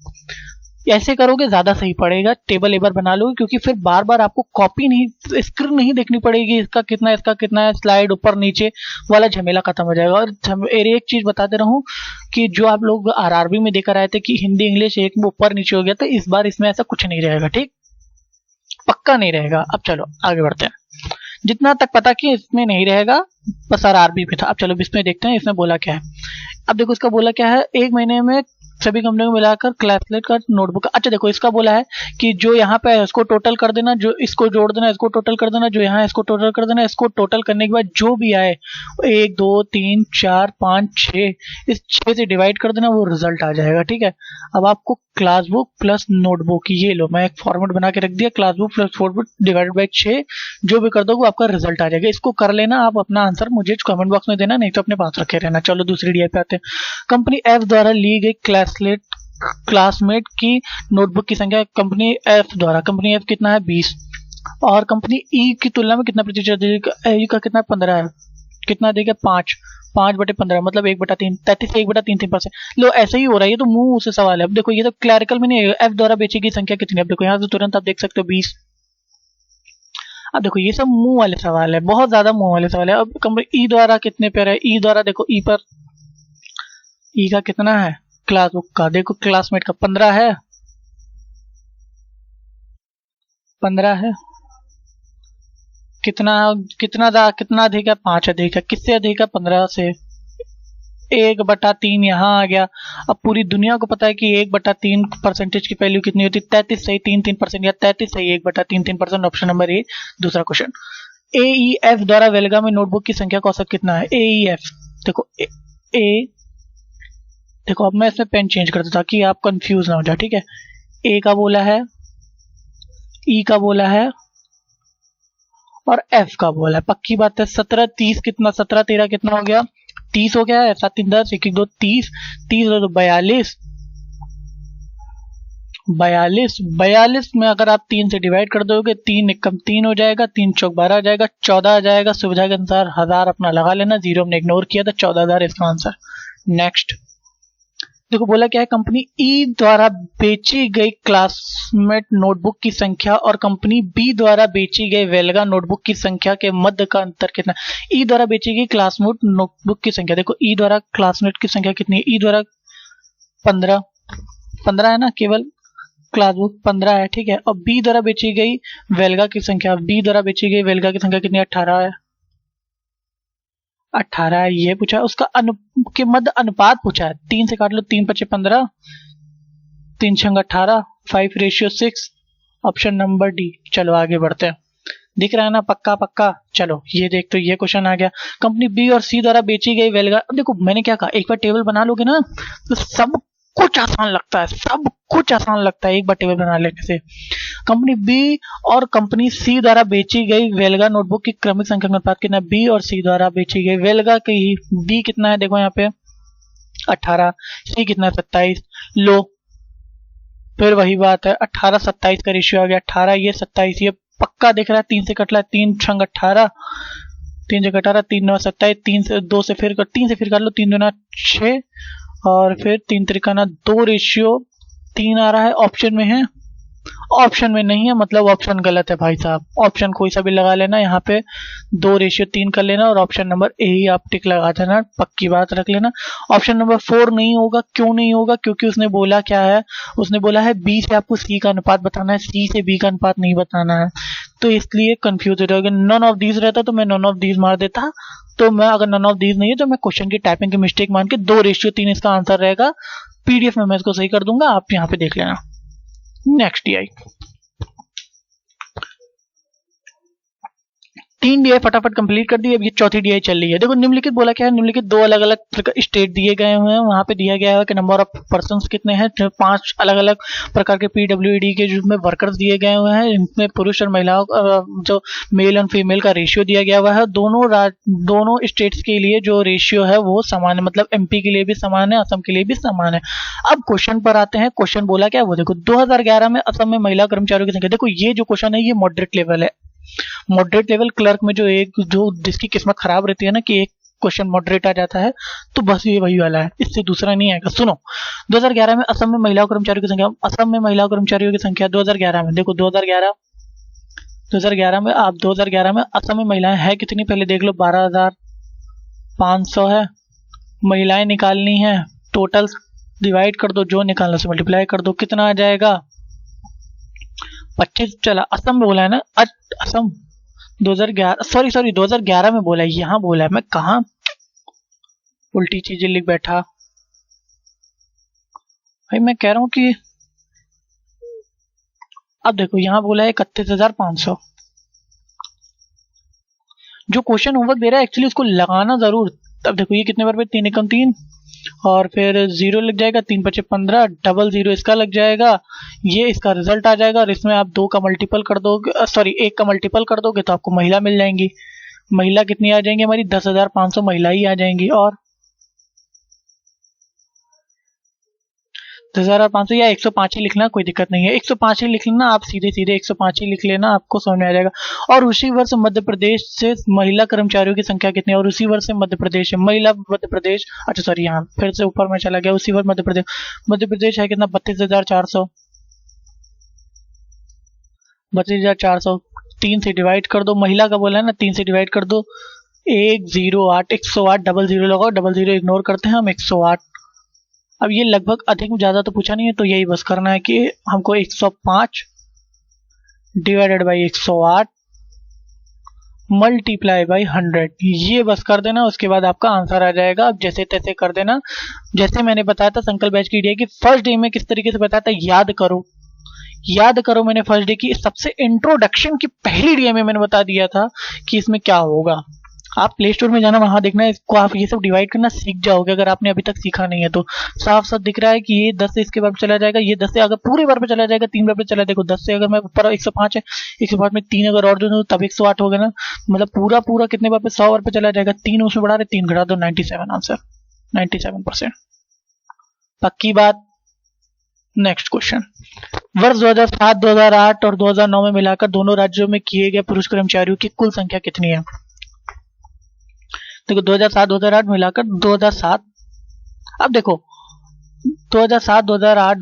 ऐसे करोगे ज्यादा सही पड़ेगा, टेबल एक बार बना लोगे, क्योंकि फिर बार बार आपको कॉपी नहीं, स्क्रीन नहीं देखनी पड़ेगी, इसका कितना है, स्लाइड ऊपर नीचे वाला झमेला खत्म हो जाएगा। और एक चीज बताते रहूं कि जो आप लोग आरआरबी में देकर आए थे कि हिंदी इंग्लिश एक में ऊपर नीचे हो गया था, इस बार इसमें ऐसा कुछ नहीं रहेगा, ठीक, पक्का नहीं रहेगा। अब चलो आगे बढ़ते हैं, जितना तक पता कि इसमें नहीं रहेगा, बस आरआरबी में था। अब चलो इसमें देखते हैं इसमें बोला क्या है। अब देखो इसका बोला क्या है, 1 महीने में सभी कंपनियों को मिलाकर क्लासलेट का नोटबुक। अच्छा देखो इसका बोला है कि जो यहाँ पे है इसको टोटल कर देना, जो इसको जोड़ देना, इसको टोटल कर देना, जो यहाँ है इसको टोटल कर देना, इसको टोटल करने के बाद जो भी आए 1 2 3 4 5 6, इस 6 से डिवाइड कर देना, वो रिजल्ट आ जाएगा, ठीक है। अब आपको क्लास बुक प्लस नोटबुक, ये लो मैं एक फॉर्मेट बना के रख दिया, class book plus notebook divided by 6, जो भी कर दोगे आपका रिजल्ट आ जाएगा। इसको कर लेना, आप अपना आंसर मुझे कमेंट बॉक्स में देना, नहीं तो अपने पास रखे रहना। चलो दूसरी डीआई पे आते हैं। कंपनी एफ द्वारा ली गई क्लासमेट की नोटबुक की संख्या, कंपनी एफ कितना है 20, और कंपनी ई की तुलना में कितना प्रतिशत, ई का कितना 15 है, कितना देगा 5, 5/15 मतलब 1/3, 33 से 1/3 लो ऐसे ही हो रहा है। ये तो मुंह से सवाल है। अब देखो ये तो क्लैरिकल में नहीं है। एफ द्वारा बेची गई संख्या कितनी है? अब देखो यहाँ से तुरंत आप देख सकते हो 20। अब देखो ये सब मुंह वाले सवाल है, बहुत ज्यादा मुंह वाले सवाल है। अब ई द्वारा कितने पर है? ई द्वारा देखो ई पर ई का कितना है? क्लास बुक का देखो, क्लासमेट का 15 है, 15 है। कितना कितना अधिक है? 5 अधिक है। किससे अधिक है? 15 से। 1/3 यहाँ आ गया। अब पूरी दुनिया को पता है कि 1/3 परसेंटेज की वैल्यू कितनी होती है? 33 सही 3-3% या 33 सही 1/3-3%। ऑप्शन नंबर ए दूसरा क्वेश्चन। AEF द्वारा वेलगा में नोटबुक की संख्या का औसत कितना है? AEF देखो ए देखो, अब मैं इसमें पेन चेंज कर देता ताकि आप कंफ्यूज ना हो जाए, ठीक है। ए का बोला है, ई का बोला है और एफ का बोला है। पक्की बात है। 17 30 कितना? 17 13 कितना हो गया? 30 हो गया है। 7 3 10 1 1 2 30, 30 2 42, 42 में अगर आप 3 से डिवाइड कर दोगे, 3 एकम 3 हो जाएगा, 3 चौक 12 आ जाएगा, 14 आ जाएगा। सुविधा के अनुसार 1000 अपना लगा लेना, 0 हमने इग्नोर किया था, 14,000 इसका आंसर। नेक्स्ट देखो बोला क्या है? कंपनी ई द्वारा बेची गई क्लासमेट नोटबुक की संख्या और कंपनी बी द्वारा बेची गई वेलगा नोटबुक की संख्या के मध्य का अंतर कितना? ई द्वारा बेची गई क्लासमेट नोटबुक की संख्या, देखो ई द्वारा क्लासमेट की संख्या कितनी है? ई द्वारा 15 है ना, केवल क्लासबुक 15 है, ठीक है। और बी द्वारा बेची गई वेलगा की संख्या, बी द्वारा बेची गई वेलगा की संख्या कितनी है? 18 है। 18 है, ये पूछा है। उसका के मध्य अनुपात पूछा है। 3 से काट लो, 3 5 15, 3 6 18, 5:6। Option number D. चलो आगे बढ़ते हैं। दिख रहा है ना? पक्का पक्का। चलो ये देख, तो ये क्वेश्चन आ गया। कंपनी बी और सी द्वारा बेची गई वेलगा। अब देखो मैंने क्या कहा, एक बार टेबल बना लोगे ना तो सब कुछ आसान लगता है, सब कुछ आसान लगता है एक बार टेबल बना लेने से। कंपनी बी और कंपनी सी द्वारा बेची गई वेलगा नोटबुक की क्रमिक संख्या का अनुपात कितना? बी और सी द्वारा बेची गई वेलगा की, बी कितना है देखो यहाँ पे 18, सी कितना है 27। लो फिर वही बात है, 18 27 का रेशियो आ गया। 18 ये 27, ये पक्का दिख रहा है। 3 से कट रहा है, 3 6 18, 3 से 18, 3 9 27, 3 से 2 से फिर 3 से फिर कर लो, 3 2 6 और फिर 3 3 2 रेशियो 3 आ रहा है। ऑप्शन में है? ऑप्शन में नहीं है, मतलब ऑप्शन गलत है भाई साहब। ऑप्शन कोई सा भी लगा लेना, यहाँ पे 2:3 कर लेना और ऑप्शन नंबर ए ही आप टिक लगा देना, पक्की बात रख लेना। ऑप्शन नंबर 4 नहीं होगा। क्यों नहीं होगा? क्योंकि उसने बोला क्या है? उसने बोला है बी से आपको सी का अनुपात बताना है, सी से बी का अनुपात नहीं बताना है, तो इसलिए कंफ्यूज हो जाओगे। नन ऑफ दीज रहता तो मैं नन ऑफ दीज मार देता, तो मैं अगर नन ऑफ दीज नहीं है तो मैं क्वेश्चन की टाइपिंग की मिस्टेक मान के 2:3 इसका आंसर रहेगा। पीडीएफ में मैं इसको सही कर दूंगा, आप यहाँ पे देख लेना। नेक्स्ट डीआई 3 डीआई फटाफट कंप्लीट कर दी। अब ये चौथी डीआई चल रही है। देखो निम्नलिखित बोला क्या है? निम्नलिखित 2 अलग अलग स्टेट दिए गए हुए हैं। वहां पे दिया गया है कि नंबर ऑफ पर्संस कितने हैं। 5 अलग अलग प्रकार के पीडब्ल्यूडी के जिसमें वर्कर्स दिए गए हुए हैं। इनमें पुरुष और महिलाओं जो मेल और फीमेल का रेशियो दिया गया हुआ है। दोनों स्टेट्स के लिए जो रेशियो है वो समान है, मतलब एमपी के लिए भी समान है, असम के लिए भी समान है। अब क्वेश्चन पर आते हैं। क्वेश्चन बोला क्या है वो देखो। 2011 में असम में महिला कर्मचारियों की संख्या, देखो ये जो क्वेश्चन है ये मॉडरेट लेवल है। मॉडरेट लेवल क्लर्क में जो जिसकी किस्मत खराब रहती है ना कि एक क्वेश्चन मॉडरेट आ जाता है, तो बस ये वही वाला है, इससे दूसरा नहीं आएगा। सुनो 2011 में असम में महिला कर्मचारियों की संख्या, असम में महिला कर्मचारियों की संख्या 2011 में देखो 2011 में आप 2011 में असम में महिलाएं है कितनी पहले देख लो। 12,500 है। महिलाएं निकालनी है, टोटल डिवाइड कर दो, जो निकालना से मल्टीप्लाई कर दो, कितना आ जाएगा 25। चला असम में बोला है ना, असम 2011 सॉरी 2011 में बोला है, यहाँ बोला है। मैं कहा उल्टी चीजें लिख बैठा भाई। मैं कह रहा हूं कि अब देखो यहाँ बोला है 31,500। जो क्वेश्चन होमवर्क दे रहा है एक्चुअली उसको लगाना जरूर। अब देखो ये कितने बार पे 3 एकम 3 और फिर 0 लग जाएगा, 3 5 15, डबल 0 इसका लग जाएगा, ये इसका रिजल्ट आ जाएगा। और इसमें आप 2 का मल्टीपल कर दोगे, सॉरी 1 का मल्टीपल कर दोगे तो आपको महिला मिल जाएंगी। महिला कितनी आ जाएंगी हमारी? 10,500 महिला ही आ जाएंगी। और 10,500 या 105 ही लिखना, कोई दिक्कत नहीं है, 105 ही लिख लेना आप, सीधे सीधे 105 ही लिख लेना, आपको समझ में आ जाएगा। और उसी वर्ष मध्य प्रदेश से महिला कर्मचारियों की संख्या कितनी है, और उसी वर्ष से मध्य प्रदेश है, महिला मध्य प्रदेश, अच्छा सॉरी यहाँ फिर से ऊपर में चला गया, उसी वर्ष मध्य प्रदेश है कितना, 32,400, 32,400, 3 से डिवाइड कर दो, महिला का बोला है ना, 3 से डिवाइड कर दो, 108, 108 डबल जीरो लगाओ, डबल जीरो इग्नोर करते हैं हम, 108। अब ये लगभग अधिक ज्यादा तो पूछा नहीं है, तो यही बस करना है कि हमको 105 डिवाइडेड बाई 108 मल्टीप्लाई बाई 100, ये बस कर देना, उसके बाद आपका आंसर आ जाएगा। अब जैसे तैसे कर देना, जैसे मैंने बताया था संकल्प बैच की डे की फर्स्ट डे में किस तरीके से बताया था, याद करो मैंने फर्स्ट डे की सबसे इंट्रोडक्शन की पहली डे में मैंने बता दिया था कि इसमें क्या होगा। आप प्ले स्टोर में जाना, वहां देखना, इसको आप ये सब डिवाइड करना सीख जाओगे अगर आपने अभी तक सीखा नहीं है तो। साफ साफ दिख रहा है कि ये 10 से इसके बार पे चला जाएगा, ये 10 से अगर पूरे बार पे चला जाएगा, 3 बार पे चला, देखो 10 से अगर मैं ऊपर 105 है, 105 में 3 अगर और जो तब 108 हो गया ना, मतलब पूरा कितने बार पे, 100 बार पे चला जाएगा, 3 उसमें बढ़ा रहे, 3 घटा दो, 97 आंसर, 97%, पक्की बात। नेक्स्ट क्वेश्चन, वर्ष 2007, 2008 और 2009 में मिलाकर दोनों राज्यों में किए गए पुरुष कर्मचारियों की कुल संख्या कितनी है। देखो 2007, 2008 मिलाकर 2007, अब देखो 2007, 2008,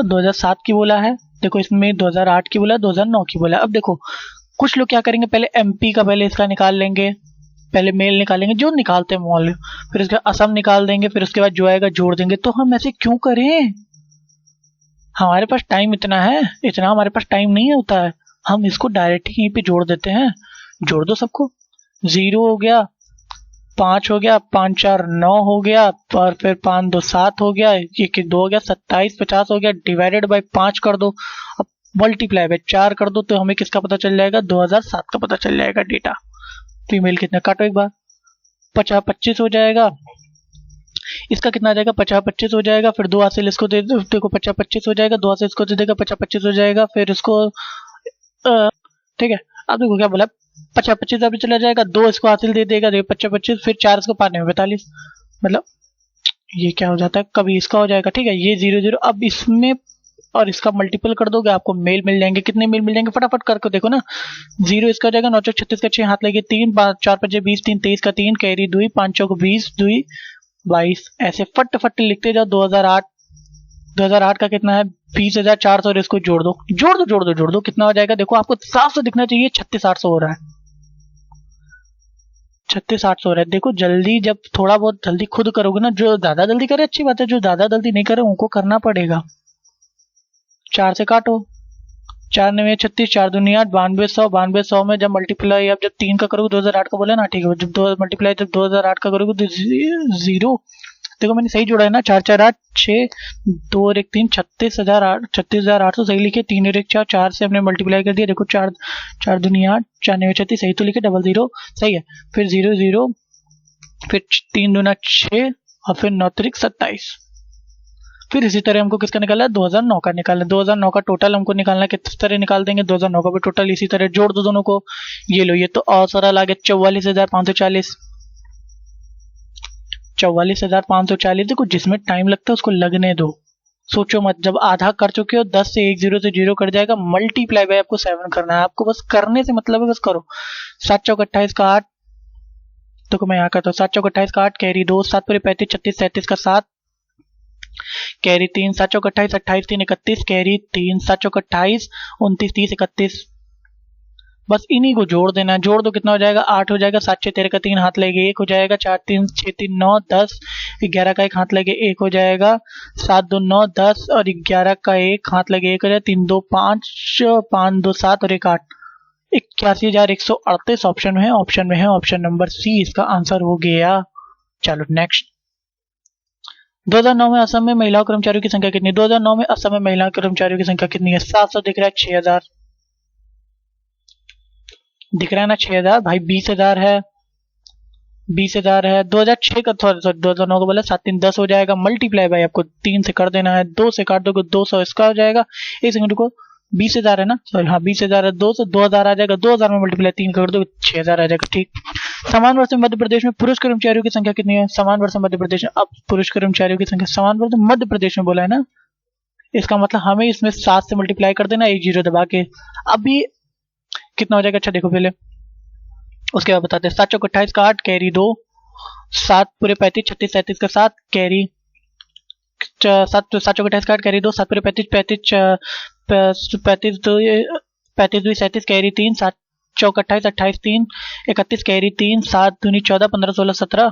2007 की बोला है, देखो इसमें 2008 की बोला है, 2009 की बोला है। अब देखो कुछ लोग क्या करेंगे, पहले एमपी का पहले इसका निकाल लेंगे, पहले मेल निकालेंगे जो निकालते हैं मॉल, फिर उसके बाद असम निकाल देंगे, फिर उसके बाद जो आएगा जोड़ देंगे। तो हम ऐसे क्यों करें, हमारे पास टाइम इतना है, इतना हमारे पास टाइम नहीं होता है, हम इसको डायरेक्ट यहीं पे जोड़ देते हैं। जोड़ दो सबको, 0 हो गया, 5 हो गया, 5 4 9 हो गया, और फिर 5 2 7 हो गया, 1 2 हो गया, 27 50 हो गया, डिवाइडेड बाय 5 कर दो, अब मल्टीप्लाई बाय 4 कर दो, तो हमें किसका पता चल जाएगा, 2007 का पता चल जाएगा डेटा। फीमेल कितना, काटो एक बार, 50 25 हो जाएगा, इसका कितना आ जाएगा, 50 25 हो जाएगा, फिर 2 हासिल इसको दे दो, देखो 50 25 हो जाएगा, 2 हासिल इसको दे देगा, 50 25 हो जाएगा, फिर इसको ठीक है। अब देखो क्या बोला, 50 25 अभी चला जाएगा, 2 इसको हासिल दे देगा, देखो 50 25, फिर 4 इसको पाने में 42, मतलब ये क्या हो जाता है, कभी इसका हो जाएगा, ठीक है, ये 0 0, अब इसमें और इसका मल्टीपल कर दोगे, आपको मेल मिल जाएंगे, कितने मेल मिल जाएंगे फटाफट करके देखो ना, 0 इसका हो जाएगा, 9 चौक 36 का 6 हाथ लगे 3, 5 4 5 20, 3 23 का 3, कैरी 2, 5 चौक 20, 2 22, ऐसे फट फट लिखते जाओ। 2008 का कितना है, 20,400, और इसको जोड़ दो, कितना हो जाएगा, देखो आपको साफ से दिखना चाहिए, 36,800 हो रहा है, 36,800 हो रहा है। देखो जल्दी, जब थोड़ा बहुत जल्दी खुद करोगे ना, जो ज्यादा जल्दी करे अच्छी बात है, जो ज्यादा जल्दी नहीं करे उनको करना पड़ेगा। 4 से काटो, 4 9 36, 4 दूनी 8, 92 में जब मल्टीप्लाई, अब जब 3 का करोगे, 2008 का बोला ना, ठीक है, जब 2 मल्टीप्लाई जब 2008 का करोगे तो 0, देखो मैंने सही जोड़ा है ना, 4 4 8 6 2 और 1 3, 36,800 सही लिखे, 3 और 1 4, 4 से हमने मल्टीप्लाई कर दिया, देखो 4 दूनी 8, 4 9 36 सही तो लिखे, 00 सही है, फिर 0 0, फिर 3 दूना 6, और फिर 9 3 27, फिर इसी तरह हमको किसका निकालना है, 2009 का निकालना है। 2009 का टोटल हमको निकालना है, किस तरह निकाल देंगे, 2009 का भी टोटल इसी तरह जोड़ दो दोनों को, ये लो, ये तो और सरल आ गया, 44,540, 44,540। देखो जिसमें टाइम लगता है उसको लगने दो, सोचो मत, जब आधा कर चुके हो, 10 से 1 0 से 0 कट जाएगा, मल्टीप्लाई बाय आपको 7 करना है, आपको बस करने से मतलब है, बस करो। 7 चौक 28 का 8, तो मैं यहाँ करता हूँ, 7 चौक 28 का 8, कैरी 2, 7 पूरे 35 36 37 का 7, कैरी 3, 7 चौक 28 28 3 31, कैरी 3, 7 चौक 28 29 30 31, बस इन्हीं को जोड़ देना, जोड़ दो, कितना हो जाएगा, 8 हो जाएगा, 7 6 13 का 3 हाथ लगे 1 हो जाएगा, 4 3 6 3 9 10, 11 का 1 हाथ लगे 1 हो जाएगा, 7 2 9 10, और 11 का 1 हाथ लगे 1 हो जाएगा, 3 2 5 5 2 7 और 1 8, 81,138 ऑप्शन है, ऑप्शन नंबर सी इसका आंसर हो गया। चलो नेक्स्ट, 2009 में असम में महिला कर्मचारियों की संख्या कितनी है, 2009 में असम में महिला कर्मचारियों की संख्या कितनी है, 700 दिख रहा है, 6,000 दिख रहा है ना, 6,000 भाई, 20,000 है, 20,000 है, 2006 का, 2009 का बोला, 7 3 10 हो जाएगा, मल्टीप्लाई बाय आपको 3 से कर देना है, 2 से काट दोगे 200 इसका हो जाएगा, एक सेकंड को, 20,000 है ना, सॉरी हाँ 20,000 है, 2,000 आ जाएगा, 2,000 में मल्टीप्लाई 3 कर दो, 6,000 आ जाएगा, ठीक। समान वर्ष में मध्य प्रदेश में पुरुष कर्मचारियों की संख्या कितनी है, समान वर्ष में मध्य प्रदेश में, अब पुरुष कर्मचारियों की संख्या समान वर्ष में मध्य प्रदेश में बोला है ना, इसका मतलब हमें इसमें 7 से मल्टीप्लाई कर देना, एक जीरो दबा के। अभी कितना हो जाएगा, अच्छा देखो पहले, उसके बाद बताते हैं। 7 चौक 28 का 8 कैरी 2, 7 पूरे 35 36 37 का 7 कैरी 7 7 चौक 28 का 8 कैरी 2, 7 पूरे 35 35 35 2 37 कैरी 3, 7 चौक 28 28 3 31 कैरी 3, 7 दूनी 14 15 16 17,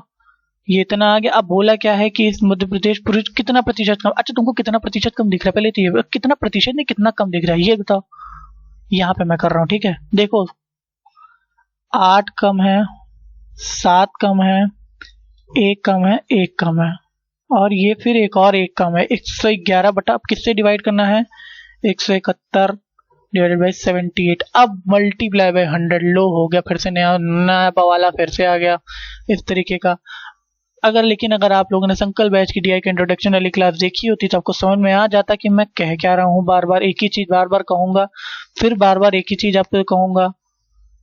ये इतना आ गया। अब बोला क्या है कि इस मध्य प्रदेश पुरुष कितना प्रतिशत कम। अच्छा तुमको कितना प्रतिशत कम दिख रहा है, पहले तो ये कितना प्रतिशत नहीं कितना कम दिख रहा है ये बताओ। यहाँ पे मैं कर रहा हूँ, ठीक है देखो 8 कम है, 7 कम है, 1 कम है, 1 कम है, और ये फिर एक और 1 कम है। 111 बटा अब किससे डिवाइड करना है, 171 डिवाइडेड बाई 78। अब मल्टीप्लाई बाई 100, लो हो गया फिर से नया वाला फिर से आ गया इस तरीके का। लेकिन अगर आप लोगों ने संकल्प बैच की डीआई की इंट्रोडक्शन वाली क्लास देखी होती तो आपको समझ में आ जाता कि मैं कह क्या रहा हूँ। बार बार एक ही चीज बार बार कहूंगा, फिर बार बार एक ही चीज आपको कहूंगा,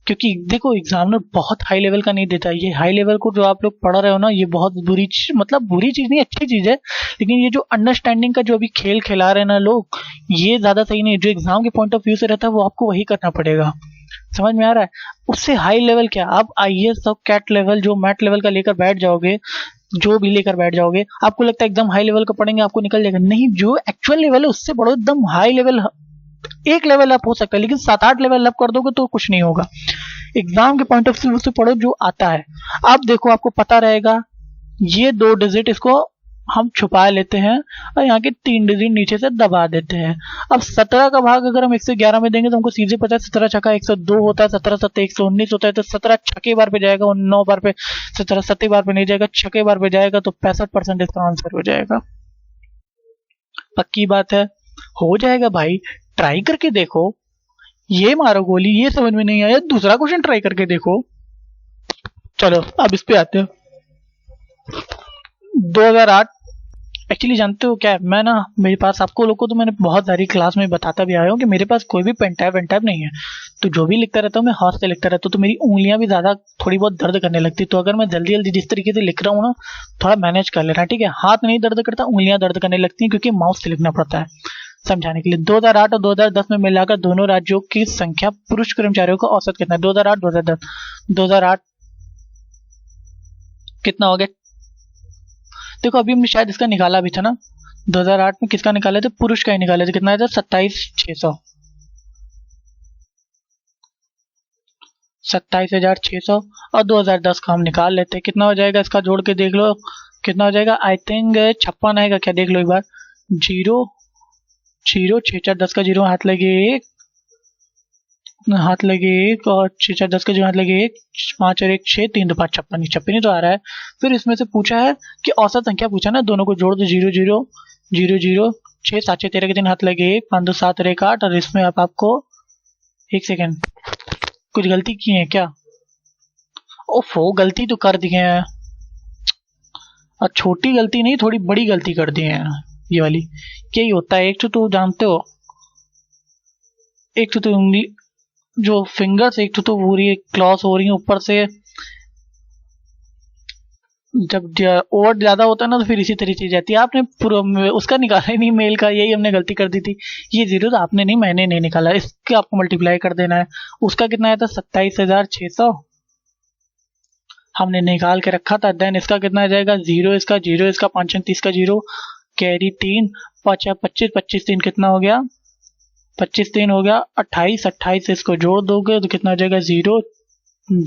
क्योंकि देखो एग्जामिनर बहुत हाई लेवल का नहीं देता। ये हाई लेवल को जो आप लोग पढ़ रहे हो ना, ये बहुत बुरी मतलब बुरी चीज नहीं, अच्छी चीज है, लेकिन ये जो अंडरस्टैंडिंग का जो अभी खेल खिला रहे हैं ना लोग, ये ज्यादा सही नहीं। जो एग्जाम के पॉइंट ऑफ व्यू से रहता है वो आपको वही करना पड़ेगा, समझ में आ रहा है। उससे हाई लेवल क्या, आप आईएएस और कैट लेवल जो मैट लेवल का लेकर बैठ जाओगे, जो भी लेकर बैठ जाओगे, आपको लगता है एकदम हाई लेवल का पढ़ेंगे आपको निकल जाएगा, नहीं। जो एक्चुअल लेवल है उससे पढ़ो, एकदम हाई लेवल एक लेवल अप हो सकता है, लेकिन 7-8 लेवल अप कर दोगे तो कुछ नहीं होगा। एग्जाम के पॉइंट ऑफ व्यू से पढ़ो जो आता है। अब देखो आपको पता रहेगा, ये 2 डिजिट इसको हम छुपा लेते हैं और यहाँ के 3 डिजिट नीचे से दबा देते हैं। अब 17 का भाग अगर हम 111 में देंगे तो हमको सीधे पता है 17 छक्का 102 होता है, 17 सत्ते 119 होता है, तो 17 छक्के बार पे जाएगा और 9 बार पे, 17 सत्ते बार पे नहीं जाएगा, छक्के बार पे जाएगा, तो 65% इसका आंसर हो जाएगा। पक्की बात है, हो जाएगा भाई, ट्राई करके देखो। ये मारो गोली, ये समझ में नहीं आया दूसरा क्वेश्चन ट्राई करके देखो। चलो अब इस पे आते हैं। 2008 एक्चुअली जानते हो क्या है, मैं ना मेरे पास आपको लोगों को तो मैंने बहुत सारी क्लास में बताता भी आया हूँ कि मेरे पास कोई भी पेन टाइप नहीं है, तो जो भी लिखता रहता हूँ मैं हाथ से लिखता रहता हूँ, तो मेरी उंगलियां भी ज्यादा थोड़ी बहुत दर्द करने लगती। तो अगर मैं जल्दी जल्दी जिस तरीके से लिख रहा हूँ ना, थोड़ा मैनेज कर लेना, ठीक है। हाथ नहीं दर्द करता, उंगलियां दर्द करने लगती हैं क्योंकि माउस से लिखना पड़ता है, समझाने के लिए। 2008 और 2010 में मिलाकर दोनों राज्यों की संख्या पुरुष कर्मचारियों का औसत कितना है, 2008 2010। 2008 कितना हो गया, देखो अभी हमने शायद इसका निकाला भी था ना, 2008 में किसका निकाले थे, पुरुष का ही निकाले थे। कितना है, 27,600, 27,600। और 2010 का हम निकाल लेते हैं, कितना हो जाएगा इसका जोड़ के देख लो कितना हो जाएगा। आई थिंक 56 आएगा क्या, देख लो एक बार। 0 0 6 4 10 का 0 हाथ लगे 1, हाथ लगे 1, और 6 4 10 का 0 हाथ लगे 1, 5 और 1 6, 3 2 5 56 56 तो आ रहा है। फिर इसमें से पूछा है कि औसत संख्या पूछा ना, दोनों को जोड़ दो, 0 0 0 0 6 7 6 13 के 3 हाथ लगे 1, 5 2 7 और 1 8। और इसमें आप आपको एक सेकेंड, कुछ गलती की है क्या, ओफो गलती तो कर दिए हैं, और छोटी गलती नहीं थोड़ी बड़ी गलती कर दी है ये वाली। क्या ही होता है, एक तो जानते हो, एक तो उंगली जो फिंगर्स, एक तो पूरी क्लॉस हो रही है ऊपर से, जब ओवर ज्यादा होता है ना तो फिर इसी तरह चीज जाती है। आपने पूरा उसका निकाला ही नहीं मेल का, यही हमने गलती कर दी थी। ये 0 तो आपने नहीं, मैंने नहीं निकाला, इसके आपको मल्टीप्लाई कर देना है। उसका कितना आया था, 27,600 हमने निकाल के रखा था। देन इसका कितना आ जाएगा, 0 इसका 0 इसका 5 30 का 0 कैरी 3 5 25 25 3 कितना हो गया, 25 3 हो गया 28 28 से इसको जोड़ दोगे तो कितना हो जाएगा, 0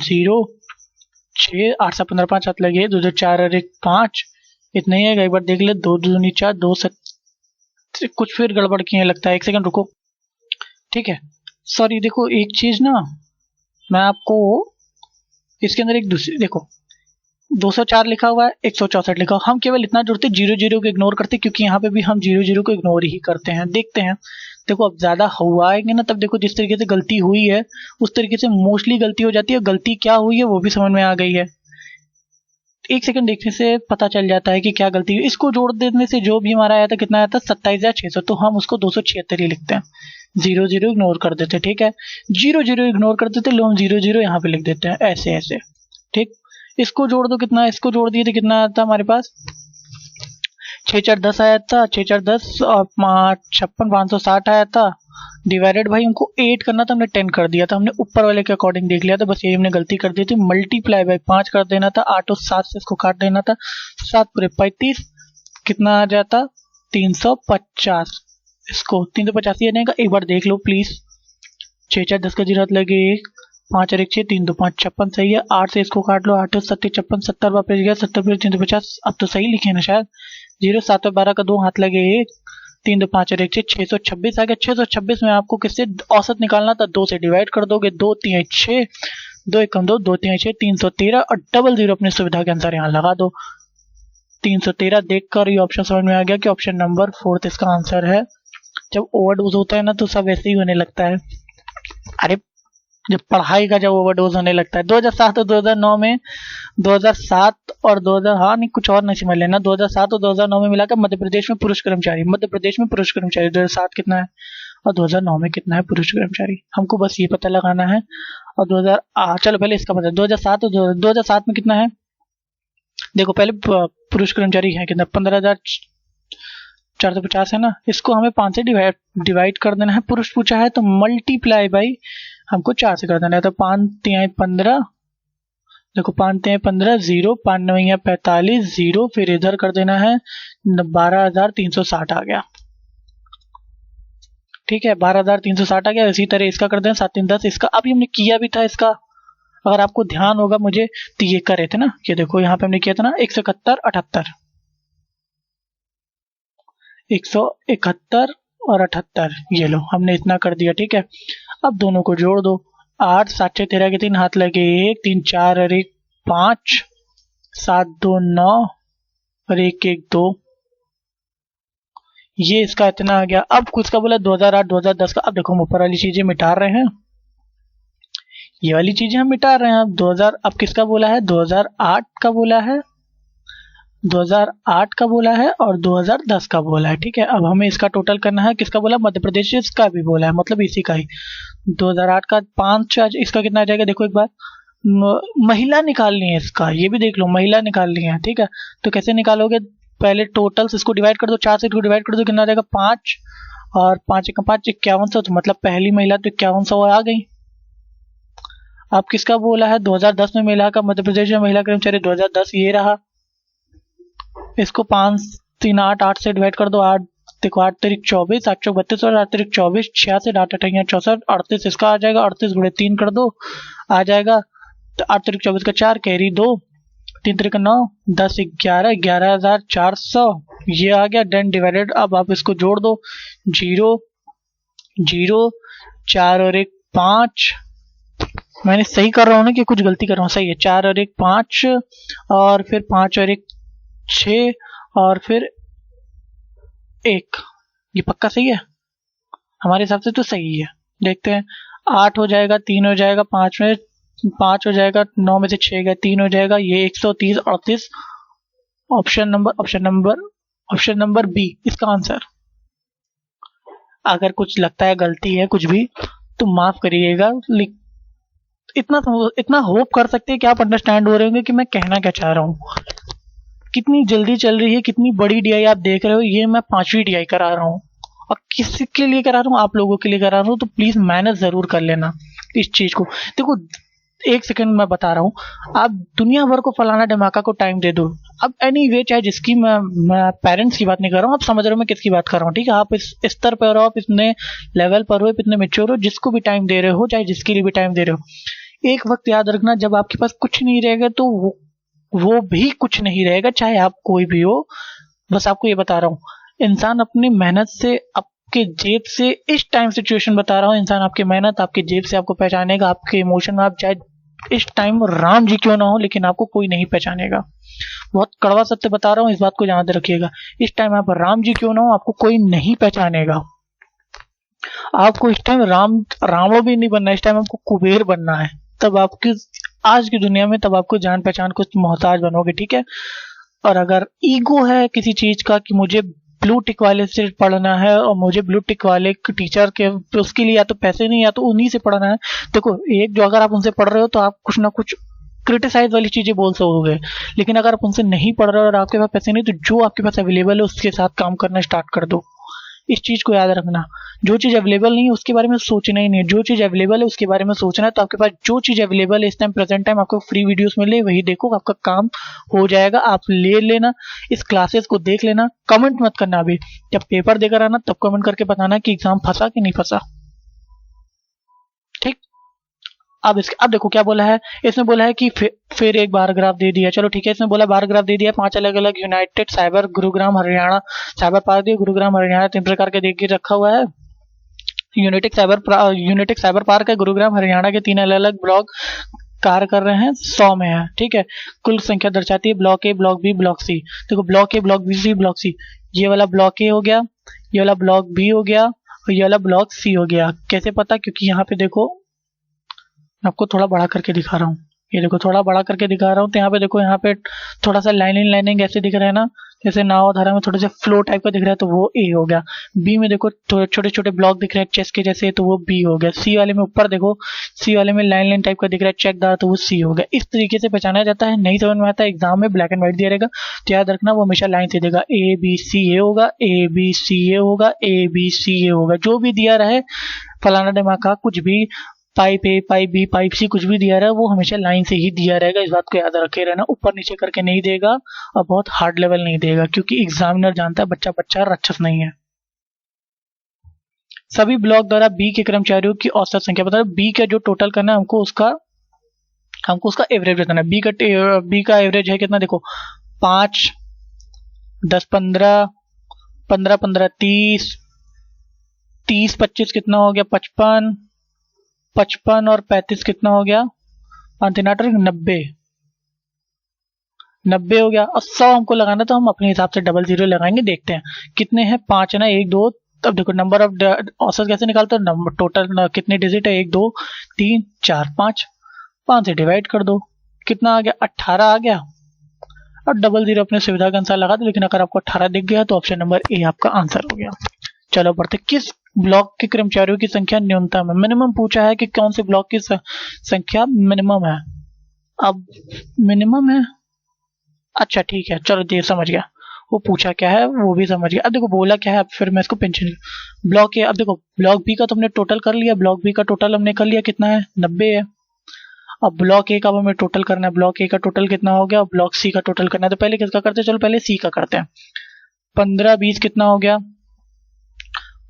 0 6 8 7 15 5 हाथ लगे 2 2 4 और 1 5, इतना ही है। एक बार देख ले, 2 2 दूनी 4 2 7, कुछ फिर गड़बड़ किए लगता है, एक सेकंड रुको, ठीक है। सॉरी, देखो एक चीज ना मैं आपको इसके अंदर एक दूसरी देखो, 204 लिखा हुआ है, 164 लिखा हुआ, हम केवल इतना जुड़ते 0 0 को इग्नोर करते, क्योंकि यहाँ पे भी हम 0 0 को इग्नोर ही करते हैं। देखते हैं, देखो अब ज्यादा हुआ है ना, तब देखो जिस तरीके से गलती हुई है उस तरीके से मोस्टली गलती हो जाती है। गलती क्या हुई है वो भी समझ में आ गई है, एक सेकंड देखने से पता चल जाता है कि क्या गलती हुई। इसको जोड़ देने से जो भी हमारा आया था, कितना आया था, 27,600, तो हम उसको 276 ही लिखते हैं, 0 0 इग्नोर कर देते, ठीक है। 0 0 इग्नोर कर देते, लो हम 0 0 यहाँ पे लिख देते हैं, ऐसे ऐसे, ठीक। इसको जोड़ दो, कितना, इसको जोड़ दिए तो कितना आता है हमारे पास, 6 4 10 आया था, 6 4 10 और 56 560 आया था। डिवाइडेड भाई हमको 8 करना था, हमने 10 कर दिया था, हमने ऊपर वाले के अकॉर्डिंग देख लिया था, बस यही हमने गलती कर दी थी। मल्टीप्लाई बाई 5 कर देना था, 8 और 7 से इसको काट देना था, 7 पूरे 35, कितना आ जाता 350। इसको 350 ही आने का, एक बार देख लो प्लीज। 6 4 10 का जीरो लगे 1, 5 और 1 6, 3 2 5 56 सही है। 8 से इसको काट लो, 8 7 56, 70 वापस गया, 70 फिर 350, अब तो सही लिखे ना शायद। 0 7 और 12 का 2 हाथ लगे 1, 3 2 5 और 1 6, 626 आ गया। 626 में आपको किससे औसत निकालना था, 2 से डिवाइड कर दोगे, 2 3 6, 2 1 2, 2 3 6, 313 और डबल जीरो अपनी सुविधा के अनुसार यहाँ लगा दो। 313 देखकर ये ऑप्शन समझ में आ गया कि ऑप्शन नंबर 4 इसका आंसर है। जब ओवरडोज होता है ना तो सब ऐसे ही होने लगता है। अरे जब पढ़ाई का जब ओवरडोज होने लगता है। 2007 और 2009 में 2007 और 2000 हाँ नहीं कुछ और नहीं समझ लेना। 2007 और 2009 में मिलाकर मध्य प्रदेश में पुरुष कर्मचारी 2007 कितना है और 2009 में कितना है पुरुष कर्मचारी, हमको बस ये पता लगाना है। और 2000 चलो पहले इसका पता 2007 और 2007 में कितना है। देखो पहले पुरुष कर्मचारी है कितना 15,450 है ना, इसको हमें 5 से डिवाइड कर देना है। पुरुष पूछा है तो मल्टीप्लाई बाई हमको 4 से कर देना है। तो 5 3 15, देखो 5 3 15, 0 5 9 45, 0 फिर इधर कर देना है 12,360 आ गया। ठीक है 12,360 आ गया। इसी तरह इसका कर देना 7 3 10, इसका अभी हमने किया भी था इसका, अगर आपको ध्यान होगा मुझे तो ये करे थे ना, ये देखो यहाँ पे हमने किया था ना 171 78, 171 और 78, ये लो हमने इतना कर दिया। ठीक है अब दोनों को जोड़ दो, 8 7 6 13 के 3 हाथ लगे 1 3 4 और 1 5, 7 2 9 और 1 1 2, ये इसका इतना आ गया। अब कुछ का बोला 2008 2010 का। अब देखो हम ऊपर वाली चीजें मिटा रहे हैं, ये वाली चीजें हम मिटा रहे हैं। अब 2000 अब किसका बोला है 2008 का बोला है, 2008 का बोला है और 2010 का बोला है। ठीक है अब हमें इसका टोटल करना है, किसका बोला मध्य प्रदेश का भी बोला है, मतलब इसी का ही 2008 का 5, इसका कितना आ जाएगा देखो एक बार। महिला निकालनी है इसका, ये भी देख लो महिला निकालनी है। ठीक है तो कैसे निकालोगे, पहले टोटल्स इसको डिवाइड कर दो, 4 से इसको डिवाइड कर दो, कितना आ जाएगा 5 और 5 1 5 5100, तो मतलब पहली महिला तो 5100 आ गई। अब किसका बोला है 2010 में महिला का, मध्य प्रदेश में महिला कर्मचारी 2010 ये रहा। इसको 5 3 8 8 से डिवाइड कर दो, 8 देखो 8 3 24, 8 चौक 32 और 8 3 24, 66 8 8 64, 38 इसका आ जाएगा, 38 गुणे 3 कर दो आ जाएगा। तो 8 3 24 का 4 कैरी 2, 3 3 9 10 11 11,400 ये आ गया डन डिवाइडेड। अब आप इसको जोड़ दो 0 0 4 और 1 5, मैंने सही कर रहा हूँ ना कि कुछ गलती कर रहा हूँ, सही है 4 और 1 5 और फिर 5 और 1 6 और फिर 1, ये पक्का सही है हमारे हिसाब से तो सही है। देखते हैं 8 हो जाएगा, 3 हो जाएगा, 5 में 5 हो जाएगा, 9 में से 6 गया 3 हो जाएगा, ये 130 38, ऑप्शन नंबर बी इसका आंसर। अगर कुछ लगता है गलती है कुछ भी तो माफ करिएगा, इतना होप कर सकते हैं कि आप अंडरस्टैंड हो रहे होंगे कि मैं कहना क्या चाह रहा हूँ। कितनी जल्दी चल रही है, कितनी बड़ी डीआई आप देख रहे हो, ये मैं 5वीं डीआई करा रहा हूँ और किसके लिए करा रहा हूँ, आप लोगों के लिए करा रहा हूँ। तो प्लीज मेहनत जरूर कर लेना इस चीज को। देखो 1 सेकंड मैं बता रहा हूँ, आप दुनिया भर को फलाना धमाका को टाइम दे दो। अब एनीवे चाहे जिसकी मैं पेरेंट्स की बात नहीं कर रहा हूँ, आप समझ रहे हो मैं किसकी बात कर रहा हूँ। ठीक है आप इस स्तर पर हो, आप इतने लेवल पर हो, इतने मेच्योर हो, जिसको भी टाइम दे रहे हो चाहे जिसके लिए भी टाइम दे रहे हो, एक वक्त याद रखना जब आपके पास कुछ नहीं रहेगा तो वो भी कुछ नहीं रहेगा, चाहे आप कोई भी हो। बस आपको ये बता रहा हूँ, इंसान अपनी मेहनत से आपके जेब से इस टाइम सिचुएशन बता रहा हूँ, इंसान आपकी मेहनत आपके जेब से आपको पहचानेगा, आपके इमोशन में आप चाहे इस टाइम राम जी क्यों ना हो लेकिन आपको कोई नहीं पहचानेगा। बहुत कड़वा सत्य बता रहा हूँ, इस बात को याद रखिएगा। इस टाइम आप राम जी क्यों ना हो आपको कोई नहीं पहचानेगा। आपको इस टाइम रावण भी नहीं बनना, इस टाइम आपको कुबेर बनना है। तब आपकी आज की दुनिया में तब आपको जान पहचान को मोहताज बनोगे। ठीक है और अगर ईगो है किसी चीज का कि मुझे ब्लू टिक वाले से पढ़ना है और मुझे ब्लू टिक वाले टीचर के उसके लिए या तो पैसे नहीं या तो उन्हीं से पढ़ना है, देखो एक जो अगर आप उनसे पढ़ रहे हो तो आप कुछ ना कुछ क्रिटिसाइज वाली चीजें बोल सकोगे, लेकिन अगर आप उनसे नहीं पढ़ रहे हो और आपके पास पैसे नहीं, तो जो आपके पास अवेलेबल है उसके साथ काम करना स्टार्ट कर दो। इस चीज को याद रखना, जो चीज अवेलेबल नहीं है उसके बारे में सोचना ही नहीं है, जो चीज अवेलेबल है उसके बारे में सोचना है। तो आपके पास जो चीज अवेलेबल है इस टाइम प्रेजेंट टाइम आपको फ्री वीडियोस मिले वही देखो, आपका काम हो जाएगा। आप ले लेना, इस क्लासेस को देख लेना, कमेंट मत करना। अभी जब पेपर देकर आना तब कमेंट करके बताना कि एग्जाम फंसा कि नहीं फंसा, ठीक। अब देखो क्या बोला है, इसमें बोला है कि फिर एक बार ग्राफ दे दिया, चलो ठीक है। इसमें बोला बार ग्राफ दे दिया, 5 अलग अलग United cyber Gurugram Haryana cyber park दिया, गुरुग्राम हरियाणा 3 प्रकार के देख के रखा हुआ है। यूनिटेक साइबर पार्क है गुरुग्राम हरियाणा के 3 अलग अलग ब्लॉक कार्य कर रहे हैं, 100 में है, ठीक है। कुल संख्या दर्शाती है block A, block B, block C. देखो block A, block B, C, block C, ये वाला ब्लॉक ए हो गया, ये वाला ब्लॉक बी हो गया और ये वाला ब्लॉक सी हो गया। कैसे पता? क्योंकि यहाँ पे देखो मैं आपको थोड़ा बड़ा करके दिखा रहा हूँ, ये देखो थोड़ा बड़ा करके दिखा रहा हूँ। तो यहाँ पे देखो, यहाँ पे थोड़ा सा लाइनिंग ऐसे दिख रहा है ना, जैसे नाव धारा में थोड़े से फ्लो टाइप का दिख रहा है, तो वो ए हो गया। बी में देखो छोटे छोटे ब्लॉक दिख रहे हैं चेस के जैसे, तो वो बी हो गया। सी वाले में ऊपर देखो, सी वाले में लाइन टाइप का दिख रहा है चेकदार, तो वो सी हो गया। इस तरीके से पहचाना जाता है। नहीं समझ में आता है, एग्जाम में ब्लैक एंड व्हाइट दिया रहेगा तो याद रखना वो हमेशा लाइन से देगा, ए बी सी ए होगा, ए बी सी ए होगा, ए बी सी ए होगा। जो भी दिया रहे फलाना दिमाग का, कुछ भी pipe A, pipe B, pipe C, कुछ भी दिया रहा है वो हमेशा लाइन से ही दिया रहेगा। इस बात को याद रखे रहना, ऊपर नीचे करके नहीं देगा और बहुत हार्ड लेवल नहीं देगा, क्योंकि एग्जामिनर जानता है बच्चा राक्षस नहीं है। सभी ब्लॉक द्वारा बी के कर्मचारियों की औसत संख्या बता, बी का जो टोटल करना है हमको उसका एवरेज बताना है। बी का एवरेज है कितना, देखो 5, 10, 15, 15, 15, 30, 30, 25 कितना हो गया, 55, 55 और 35 कितना हो गया, 90, 90 हो गया। और 100 हमको लगाना, तो हम अपने हिसाब से डबल जीरो लगाएंगे, देखते हैं कितने हैं। 5 है ना, 1 2, तब देखो नंबर ऑफ औसत कैसे निकालते हो, टोटल कितने डिजिट है, 1 2 3 4 5, 5 से डिवाइड कर दो, कितना आ गया, 18 आ गया। और डबल जीरो अपने सुविधा के अनुसार लगा दो, लेकिन अगर आपको 18 दिख गया तो ऑप्शन नंबर ए आपका आंसर हो गया। चलो बढ़ते, किस ब्लॉक के कर्मचारियों की संख्या न्यूनतम है। मिनिमम पूछा है कि कौन से ब्लॉक की संख्या मिनिमम है। अब मिनिमम है, अच्छा ठीक है, चलो देर समझ गया, वो पूछा क्या है वो भी समझ गया। अब देखो बोला क्या है, अब फिर मैं इसको पेंशन ब्लॉक ए। अब देखो ब्लॉक बी का तो हमने टोटल कर लिया, ब्लॉक बी का टोटल हमने कर लिया, कितना है, 90 है। अब ब्लॉक ए का हमें टोटल करना है, ब्लॉक ए का टोटल कितना हो गया, ब्लॉक सी का टोटल करना है। तो पहले किसका करते हैं, चलो पहले सी का करते हैं। 15 20 कितना हो गया,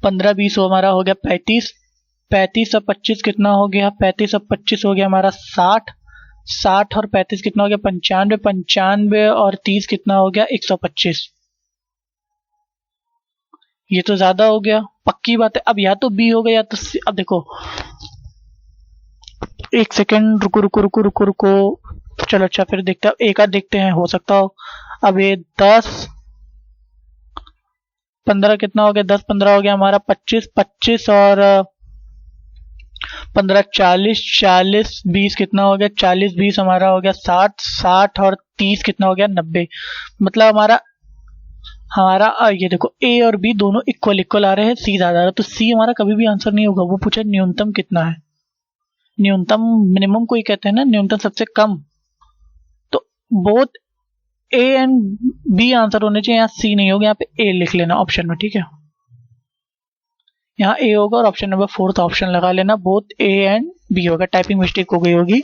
15 20 हमारा हो गया 35, 35 और 25 कितना हो गया, 35 और 25 हो गया हमारा 60, 60 और 35 कितना हो गया 95, 95 और 30 कितना हो गया 125। ये तो ज्यादा हो गया, पक्की बात है। अब या तो बी हो गया या तो सी। अब देखो एक सेकेंड, रुको रुको रुको रुको रुको, चलो अच्छा फिर देखते हैं, एक आध देखते हैं, हो सकता हो। अब ये 10 15 कितना हो गया, 10 15 हो गया हमारा 25, 25 और 15 40, 40 20 कितना हो गया, 40 20 हमारा हो गया 60, 60 और 30 कितना हो गया 90। मतलब हमारा ये देखो ए और बी दोनों इक्वल आ रहे हैं, सी ज्यादा आ रहा है, तो सी हमारा कभी भी आंसर नहीं होगा। वो पूछा न्यूनतम कितना है, न्यूनतम मिनिमम को ही कहते हैं ना, न्यूनतम सबसे कम। तो both A and B answer होने चाहिए, यहाँ सी नहीं होगा, यहाँ पे ए लिख लेना ऑप्शन में, ठीक है। यहाँ ए होगा और ऑप्शन नंबर 4 ऑप्शन लगा लेना, बोथ ए एंड बी होगा। टाइपिंग मिस्टेक हो गई होगी,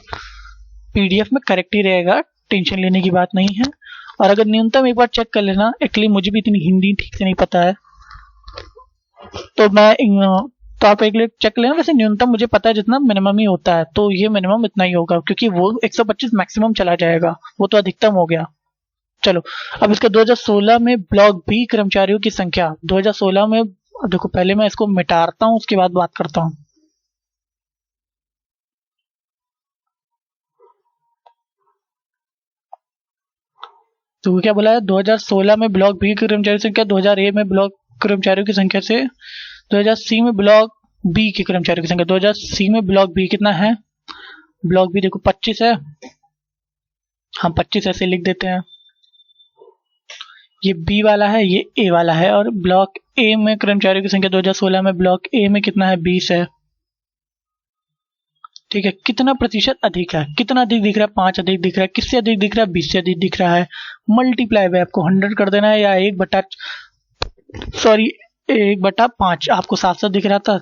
पीडीएफ में करेक्ट ही रहेगा, टेंशन लेने की बात नहीं है। और अगर न्यूनतम एक बार चेक कर लेना, एक्चुअली मुझे भी इतनी हिंदी ठीक से नहीं पता है, तो आप एक चेक लेना। वैसे न्यूनतम मुझे पता है जितना मिनिमम ही होता है, तो ये मिनिमम इतना ही होगा, क्योंकि वो 125 मैक्सिमम चला जाएगा, वो तो अधिकतम हो गया। चलो अब इसका 2016 में ब्लॉक बी कर्मचारियों की संख्या 2016 में, देखो पहले मैं इसको मिटाता हूं उसके बाद बात करता हूं। तो क्या बोला है, 2016 में ब्लॉक बी की कर्मचारियों की संख्या 2000 में ब्लॉक कर्मचारियों की संख्या से 2000 में ब्लॉक बी की कर्मचारियों की संख्या 2000 में ब्लॉक बी कितना है, ब्लॉक बी देखो 25 है, हम 25 ऐसे लिख देते हैं। ये बी वाला है, ये ए वाला है, और ब्लॉक ए में कर्मचारियों की संख्या 2016 में ब्लॉक ए में कितना है 20 है, ठीक है, कितना प्रतिशत अधिक है, कितना अधिक दिख रहा है, 5 अधिक दिख रहा है, किससे अधिक दिख रहा है, 20 से अधिक दिख रहा है। मल्टीप्लाई बाय आपको 100 कर देना है, या 1/5 आपको 700 दिख रहा था,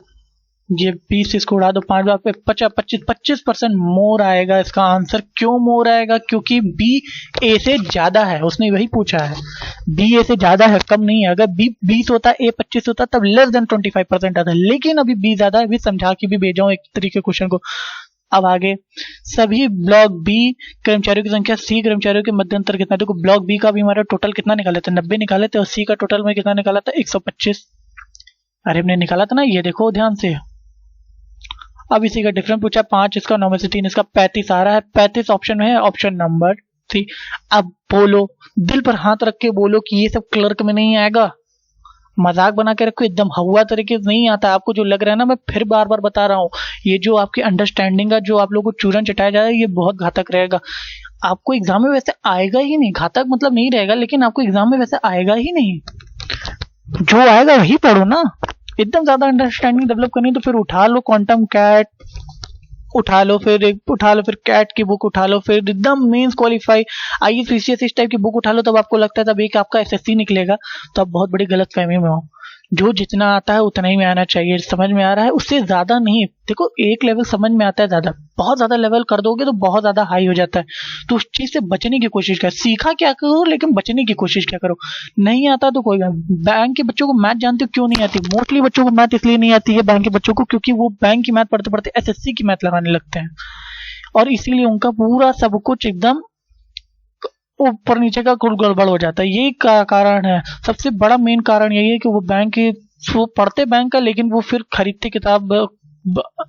ये 20 इसको उड़ा दो 5 बार पे 25% मोर आएगा इसका आंसर। क्यों मोर आएगा? क्योंकि बी ए से ज्यादा है, उसने वही पूछा है, बी ए से ज्यादा है, कम नहीं है। अगर बी 20 होता, ए 25 होता, तब लेस देन 25% आता, लेकिन अभी बी ज्यादा है। अभी समझा के भी भेजा एक तरीके क्वेश्चन को। अब आगे, सभी ब्लॉक बी कर्मचारियों की संख्या सी कर्मचारियों के मध्य अंतर कितना। देखो ब्लॉक बी का भी हमारा टोटल कितना निकाले थे, 90 निकाले थे, और सी का टोटल में कितना निकाला था, 125। अरे हमने निकाला था ना, ये देखो ध्यान से। अब इसी का डिफरेंस पूछा, 5 इसका, 9 में से 3 इसका, 35 आ रहा है। 35 ऑप्शन में है, ऑप्शन नंबर 3। अब बोलो, दिल पर हाथ रख के बोलो कि ये सब क्लर्क में नहीं आएगा। मजाक बना के रखो, एकदम हवा तरीके से नहीं आता। आपको जो लग रहा है ना, मैं फिर बार बार बता रहा हूँ, ये जो आपकी अंडरस्टैंडिंग का जो आप लोगों को चूरन चटाया जा रहा है, ये बहुत घातक रहेगा। आपको एग्जाम में वैसे आएगा ही नहीं, घातक मतलब नहीं रहेगा, लेकिन आपको एग्जाम में वैसे आएगा ही नहीं। जो आएगा वही पढ़ो ना। एकदम ज्यादा अंडरस्टैंडिंग डेवलप करनी तो फिर उठा लो क्वांटम कैट, उठा लो फिर कैट की बुक उठा लो, फिर एकदम मेंस क्वालिफाई आईएएस पीसीएस इस टाइप की बुक उठा लो। तब आपको लगता है तब एक आपका एसएससी निकलेगा, तो आप बहुत बड़ी गलत फहमी में हो। जो जितना आता है उतना ही में आना चाहिए, समझ में आ रहा है, उससे ज्यादा नहीं। देखो एक लेवल समझ में आता है, ज्यादा बहुत ज्यादा लेवल कर दोगे तो बहुत ज्यादा हाई हो जाता है। तो उस चीज से बचने की कोशिश कर, सीखा क्या करो लेकिन बचने की कोशिश क्या करो। नहीं आता तो कोई बैंक के बच्चों को मैथ जानते हो क्यों नहीं आती? मोस्टली बच्चों को मैथ इसलिए नहीं आती है बैंक के बच्चों को, क्योंकि वो बैंक की मैथ पढ़ते पढ़ते एसएससी की मैथ लगाने लगते हैं, और इसीलिए उनका पूरा सब कुछ एकदम ऊपर नीचे का कुल गड़बड़ हो जाता है। यही कारण है, सबसे बड़ा मेन कारण यही है कि वो बैंक की वो पढ़ते बैंक का, लेकिन वो फिर खरीदते किताब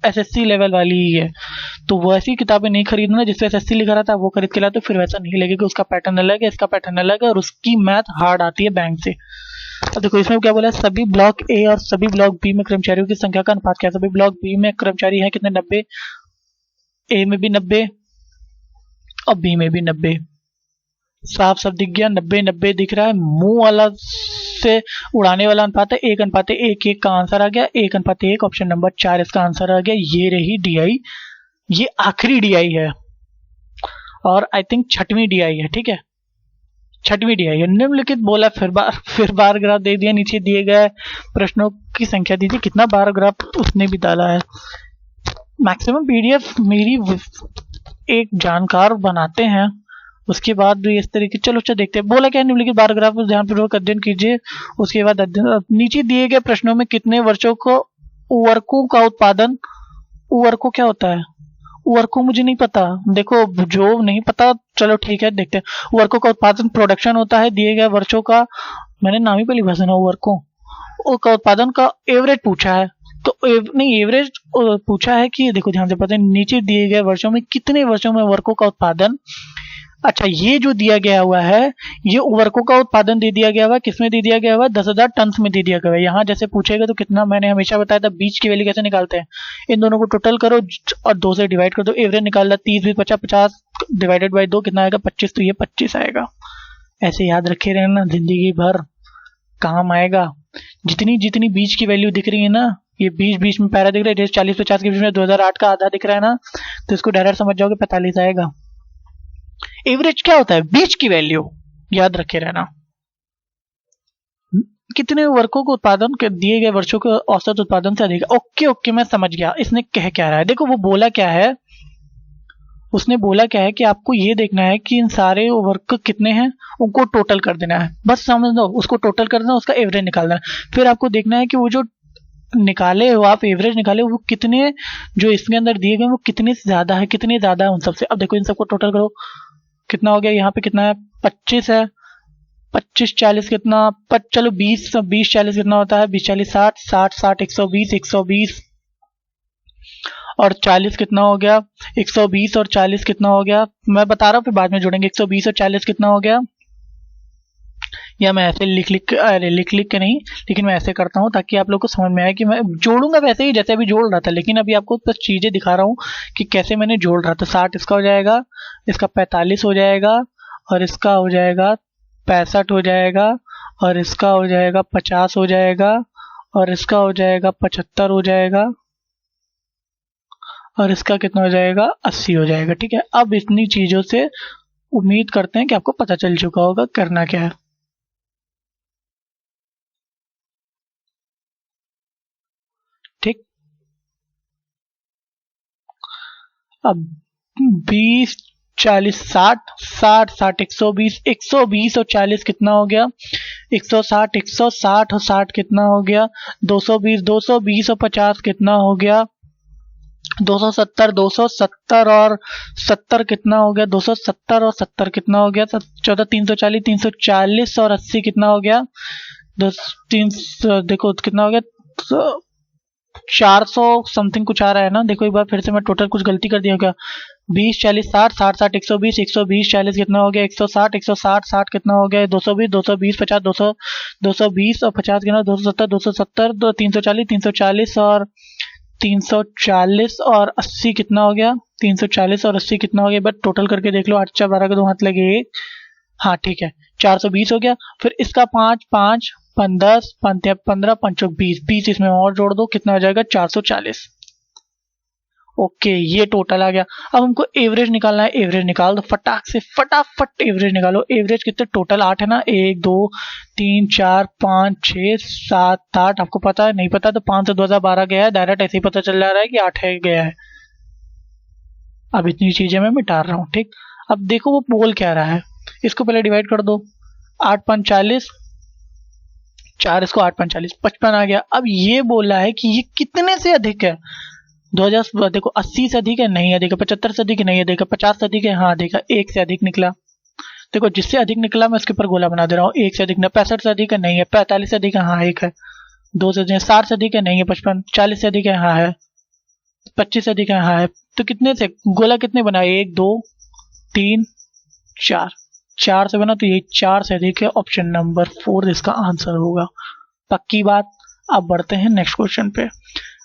एसएससी लेवल वाली ही है। तो वो ऐसी किताबें नहीं खरीदना जिससे एसएससी लिखा रहता है, वो खरीद के लाते तो फिर वैसा नहीं लगेगा, उसका पैटर्न अलग है, इसका पैटर्न अलग है, और उसकी मैथ हार्ड आती है बैंक से। अब देखो इसमें क्या बोला है, सभी ब्लॉक ए और सभी ब्लॉक बी में कर्मचारियों की संख्या का अनुपात क्या है। सभी ब्लॉक बी में कर्मचारी है कितने, 90, ए में भी 90 और बी में भी 90। साफ सब दिख गया, 90-90 दिख रहा है। मुंह वाला से उड़ाने वाला अनुपात है 1:1:1 का आंसर आ गया, 1:1, ऑप्शन नंबर 4 इसका आंसर आ गया। ये रही डीआई, ये आखिरी डीआई है, और आई थिंक 6वीं डीआई है। ठीक है, 6वीं डीआई है। निम्नलिखित बोला, फिर बार ग्राफ दे दिया, नीचे दिए गए प्रश्नों की संख्या दीजिए। कितना बार ग्राफ उसने भी डाला है। मैक्सिमम पीडीएफ मेरी एक जानकार बनाते हैं, उसके बाद भी इस तरीके। चलो देखते हैं, बोला क्या निम्नलिखित बार ग्राफ को ध्यानपूर्वक अध्ययन कीजिए। उसके बाद नीचे दिए गए प्रश्नों में कितने वर्षों को उवर्कों का उत्पादन, उवर्को क्या होता है, उवर्को मुझे नहीं पता। देखो जो नहीं पता चलो ठीक है, देखते हैं। उवर्को का उत्पादन प्रोडक्शन होता है दिए गए वर्षों का, मैंने नाम ही पहली बार सुना उवर्को का उत्पादन का एवरेज पूछा है, तो नहीं एवरेज पूछा है कि देखो ध्यान से पता है नीचे दिए गए वर्षों में कितने वर्षों में उवर्को का उत्पादन। अच्छा, ये जो दिया गया हुआ है, ये उवर्को का उत्पादन दे दिया गया हुआ है, किसमें दे दिया गया हुआ है, 10,000 टन में दे दिया गया है। यहाँ जैसे पूछेगा तो कितना, मैंने हमेशा बताया था बीच की वैल्यू कैसे निकालते हैं, इन दोनों को टोटल करो और 2 से डिवाइड कर दो, एवरेज निकाल 30 20 50 50 डिवाइडेड बाई 2 कितना आएगा, 25, तो ये 25 आएगा। ऐसे याद रखे रहना, जिंदगी भर काम आएगा। जितनी जितनी बीच की वैल्यू दिख रही है ना, ये बीच में पैरा दिख रहा है, जैसे 40-50 के बीच में 2008 का आधा दिख रहा है ना, तो इसको डायरेक्ट समझ जाओगे 45 आएगा। एवरेज क्या होता है, बीच की वैल्यू, याद रखे रहना। कितने वर्षों को उत्पादन के दिए गए वर्षों के औसत उत्पादन से अधिक। ओके मैं समझ गया इसने कह क्या रहा है। देखो वो बोला क्या है, उसने बोला क्या है कि आपको ये देखना है कि इन सारे वर्क कितने हैं, उनको टोटल कर देना है, बस समझ लो, उसको टोटल कर देना, उसका एवरेज निकालना है। फिर आपको देखना है कि वो जो निकाले हो आप, एवरेज निकाले वो कितने जो इसके अंदर दिए गए वो कितने से ज्यादा है, कितने ज्यादा है उन सबसे। अब देखो इन सबको टोटल करो, कितना हो गया, यहाँ पे कितना है, 25 है, 25 40 कितना, चलो 20 40 कितना होता है, 20 40 60 60 60 120 120 और 40 कितना हो गया, 120 और 40 कितना हो गया, मैं बता रहा हूँ फिर बाद में जोड़ेंगे। 120 और 40 कितना हो गया, या मैं ऐसे लिख के नहीं, लेकिन मैं ऐसे करता हूँ ताकि आप लोग को समझ में आए कि मैं जोड़ूंगा वैसे ही जैसे अभी जोड़ रहा था, लेकिन अभी आपको बस चीजें दिखा रहा हूँ कि कैसे मैंने जोड़ रहा था। 60 इसका हो जाएगा, इसका 45 हो जाएगा, और इसका हो जाएगा 65 हो जाएगा, और इसका हो जाएगा 50 हो जाएगा, और इसका हो जाएगा 75 हो जाएगा, और इसका कितना हो जाएगा 80 हो जाएगा। ठीक है, अब इतनी चीजों से उम्मीद करते हैं कि आपको पता चल चुका होगा करना क्या है। ठीक, अब 20 40 60 60 60 120 120 और 40 कितना हो गया 160 160 और 60 कितना हो गया 220 220 और 50 कितना हो गया 270 270 और 70 कितना हो गया 270 और 70 कितना हो गया 14 340 340 और 80 कितना हो गया दो तीन देखो कितना हो गया 400 समथिंग कुछ आ रहा है ना। देखो एक बार फिर से मैं टोटल कुछ गलती कर दिया क्या 20 40 60 60 60 120 120 40 कितना हो गया 160 160 60 कितना हो गया 220 220 50 200 220 और 50 कितना 270 270 340 340 और 340 और 80 कितना हो गया 340 और 80 कितना हो गया। बट टोटल करके देख लो 8 4 12 के 2 हाथ लगे एक, हाँ ठीक है 420 हो गया। फिर इसका 5 5 10 15 15 5 20 20 इसमें और जोड़ दो कितना हो जाएगा 440। ओके ये टोटल आ गया। अब हमको एवरेज निकालना है, एवरेज निकाल दो फटाक से, फटाफट एवरेज निकालो। एवरेज कितने टोटल 8 है ना 1 2 3 4 5 6 7 8 आपको पता है नहीं पता तो 5 से 2012 गया है डायरेक्ट ऐसे ही पता चल जा रहा है कि 8 है गया है। अब इतनी चीजें मैं मिटा रहा हूँ। ठीक, अब देखो वो बोल क्या रहा है, इसको पहले डिवाइड कर दो 8 5 40 4 इसको 8 5 40 55 आ गया। अब ये बोला है कि ये कितने से अधिक है 2000 देखो 80 से अधिक है नहीं अधिक है 75 से अधिक है नहीं अधिक है 50 से अधिक है हाँ अधिक है 1 से अधिक निकला। देखो जिससे अधिक निकला मैं उसके ऊपर गोला बना दे रहा हूँ। 1 से अधिक 65 से अधिक है नहीं है 45 से अधिक है हाँ 1 है 2 से अधिक 60 से अधिक है नहीं है 55 40 से अधिक है हाँ है 25 से अधिक है हाँ है। तो कितने से गोला कितने बना 1 2 3 4 4 से बना तो ये 4 से अधिक है। ऑप्शन नंबर 4 इसका आंसर होगा। पक्की बात। अब बढ़ते हैं नेक्स्ट क्वेश्चन पे।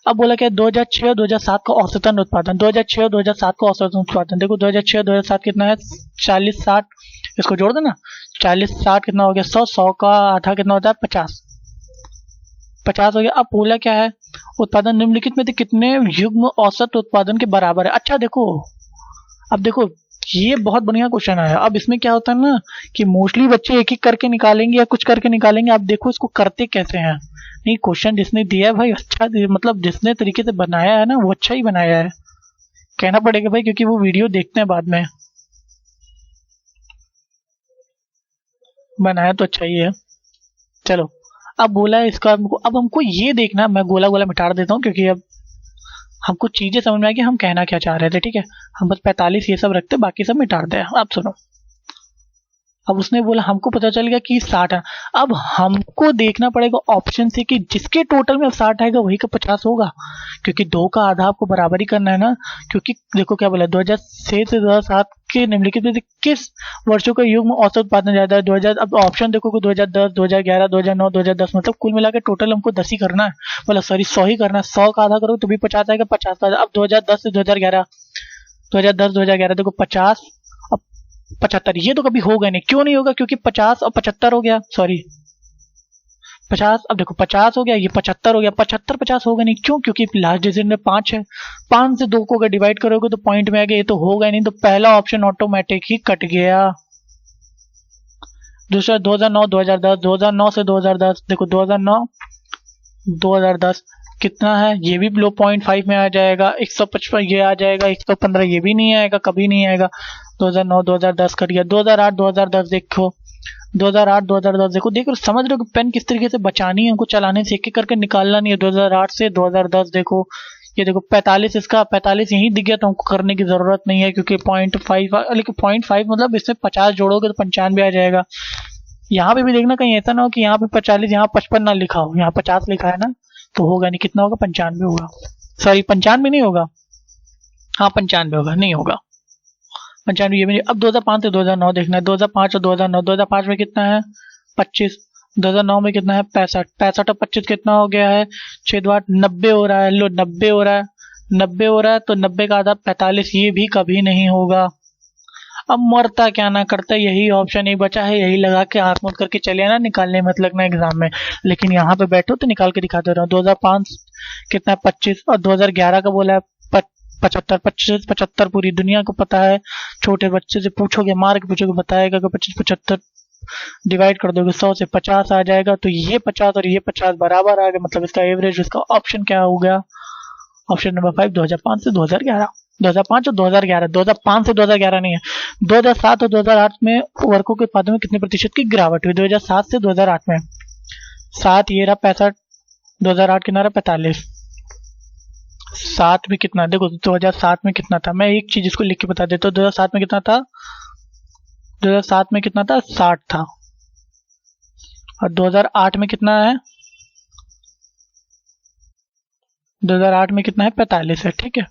अब बोला क्या 2006 2007 का औसतन उत्पादन 2006 2007 का औसतन उत्पादन देखो 2006 2007 कितना है 40 60 इसको जोड़ देना 40 60 कितना हो गया 100 100 का आधा कितना होता है 50 50 हो गया। अब बोला क्या है उत्पादन निम्नलिखित में से कितने युग्म औसत उत्पादन के बराबर है। अच्छा देखो अब देखो ये बहुत बढ़िया क्वेश्चन आया। अब इसमें क्या होता है ना कि मोस्टली बच्चे एक एक करके निकालेंगे या कुछ करके निकालेंगे। आप देखो इसको करते कैसे हैं। नहीं क्वेश्चन जिसने दिया है भाई अच्छा मतलब जिसने तरीके से बनाया है ना वो अच्छा ही बनाया है कहना पड़ेगा भाई क्योंकि वो वीडियो देखते हैं बाद में। बनाया तो अच्छा ही है। चलो अब बोला है इसका अब हमको ये देखना मैं गोला गोला मिटा देता हूँ क्योंकि अब हमको चीजें समझ में आई कि हम कहना क्या चाह रहे थे। ठीक है हम बस 45 ये सब रखते बाकी सब मिटा दे। आप सुनो अब उसने बोला हमको पता चल गया कि 60 है। अब हमको देखना पड़ेगा ऑप्शन से कि जिसके टोटल में 60 आएगा वही का 50 होगा क्योंकि 2 का आधा आपको बराबर ही करना है ना। क्योंकि देखो क्या बोला 2006 से 2007 के निम्नलिखित में से किस वर्षों का युग्म औसत उत्पादन ज्यादा है 2000। अब ऑप्शन देखो कि 2010 2011 2009 2010 मतलब कुल मिलाकर टोटल हमको 10 ही करना है मतलब सॉरी 100 ही करना है। 100 का आधा करो तो भी 50 आएगा 50 का आधा। अब 2010 से 2011 2010 2011 देखो 50 75 ये तो कभी होगा नहीं। क्यों नहीं होगा क्योंकि 50 और 75 हो गया सॉरी 50 अब देखो 50 हो गया ये 75 हो गया 75 50 होगा नहीं। क्यों क्योंकि लास्ट डिजिट में 5 है 5 से 2 को अगर डिवाइड करोगे तो पॉइंट में आएगा ये तो होगा नहीं। तो पहला ऑप्शन ऑटोमेटिक ही कट गया। दूसरा 2009 2010 2009 से 2010 देखो 2009 2010 कितना है ये भी लो 0.5 में आ जाएगा 155 ये आ जाएगा 115 ये भी नहीं आएगा कभी नहीं आएगा। 2009 2010 कर गया 2008 2010 देखो 2008 2010 देखो देखो समझ रहे हो पेन किस तरीके से बचानी है हमको चलाने से एक एक करके निकालना नहीं है। 2008 से 2010 देखो ये देखो 45 इसका 45 यही दिख गया तो हमको करने की जरूरत नहीं है क्योंकि 0.5 लेकिन 0.5 मतलब इसमें 50 जोड़ोगे तो 95 आ जाएगा। यहाँ पे भी देखना कहीं ऐसा ना हो कि यहाँ पे 45 यहाँ 55 ना लिखा हो यहाँ 50 लिखा है ना तो होगा नहीं। कितना होगा 95 होगा सॉरी 95 नहीं होगा हाँ 95 होगा नहीं होगा 95 ये भी नहीं। अब 2005 से 2009 देखना है 2005 और 2009 2005 में कितना है 25 2009 में कितना है 65 65 और 25 कितना हो गया है 6 2 8 90 हो रहा है। लो 90 हो रहा है 90 हो रहा है तो 90 का आधा 45 ये भी कभी नहीं होगा। अब मरता क्या ना करता यही ऑप्शन ही बचा है यही लगा के आंख मूंद करके चले ना निकालने मत लगना एग्जाम में। लेकिन यहाँ पे बैठो तो निकाल के दिखा दे रहा हूँ 2005 कितना है 25 और 2011 का बोला है 75, 25, 75 पूरी दुनिया को पता है। छोटे बच्चे से पूछोगे, मार के पूछोगे, बताएगा कि 25, 75 डिवाइड कर दोगे 100 से 50 आ जाएगा। तो ये 50 और ये 50 बराबर आ गए, मतलब इसका एवरेज, इसका ऑप्शन क्या हो गया? ऑप्शन नंबर 5, 2005 से 2011। 2005 और 2011, 2005 से 2011 नहीं है। 2007 और 2008 में वर्कों के उत्पादन में कितने प्रतिशत की गिरावट हुई? 2007 से 2008 में 7, ये रहा 65, 2008 कितना रहा 45। 7 में कितना, देखो 2007 में कितना था, मैं एक चीज इसको लिख के बता देता हूँ। 2007 में कितना था? 2007 में कितना था? 60 था। और 2008 में कितना है? 2008 में कितना है? 45 है। ठीक है,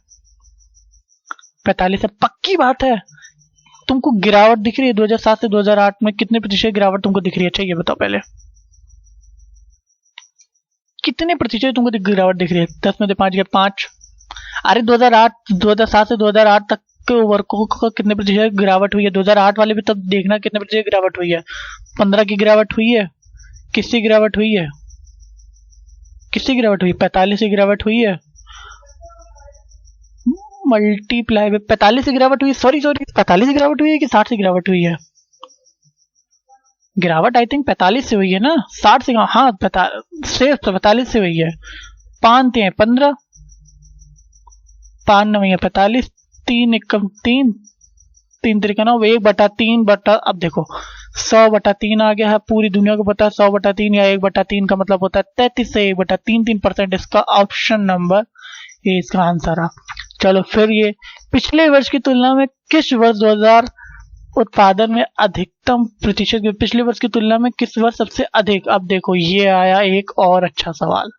45 है, पक्की बात है। तुमको गिरावट दिख रही है 2007 से 2008 में? कितने प्रतिशत गिरावट तुमको दिख रही है? अच्छा ये बताओ पहले, कितने प्रतिशत तुमको गिरावट दिख रही है? 10 में से 5 गया 5। अरे 2007 से 2008 तक के वर्कों का कितने प्रतिशत गिरावट हुई है? 2008 वाले भी तब देखना कितने प्रतिशत गिरावट हुई है। 15 की गिरावट हुई है। किससे गिरावट हुई है? किससे गिरावट हुई? 45 से गिरावट हुई है। मल्टीप्लाई में 45 से गिरावट हुई, सॉरी 45 से गिरावट हुई है कि 60 से गिरावट हुई है? गिरावट आई थिंक 45 से हुई है ना, 60 से? हाँ, 45 से हुई है। 5 है 15, 5 9 है 45, 3 एकम 3, 3 तरीका 9, 1/3 बटा, अब देखो 100/3 आ गया है। पूरी दुनिया को पता है 100/3 या 1/3 का मतलब होता है 33 से 1/3, 3%। इसका ऑप्शन नंबर ए इसका आंसर आ। चलो फिर ये पिछले वर्ष की तुलना में किस वर्ष 2000 उत्पादन में अधिकतम प्रतिशत, पिछले वर्ष की तुलना में किस वर्ष सबसे अधिक? अब देखो ये आया एक और अच्छा सवाल।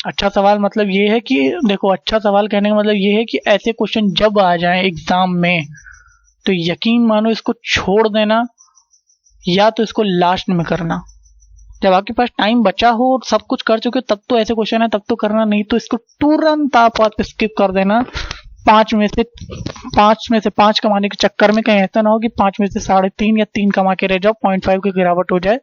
अच्छा सवाल मतलब ये है कि देखो, अच्छा सवाल कहने का मतलब ये है कि ऐसे क्वेश्चन जब आ जाएं एग्जाम में तो यकीन मानो इसको छोड़ देना या तो इसको लास्ट में करना। जब आपके पास टाइम बचा हो और सब कुछ कर चुके तब तो ऐसे क्वेश्चन है, तब तो करना, नहीं तो इसको तुरंत आप स्किप कर देना। 5 में से 5 कमाने के चक्कर में कहीं ऐसा ना हो कि 5 में से 3.5 या 3 कमा के रह जाओ, 0.5 की गिरावट हो जाए।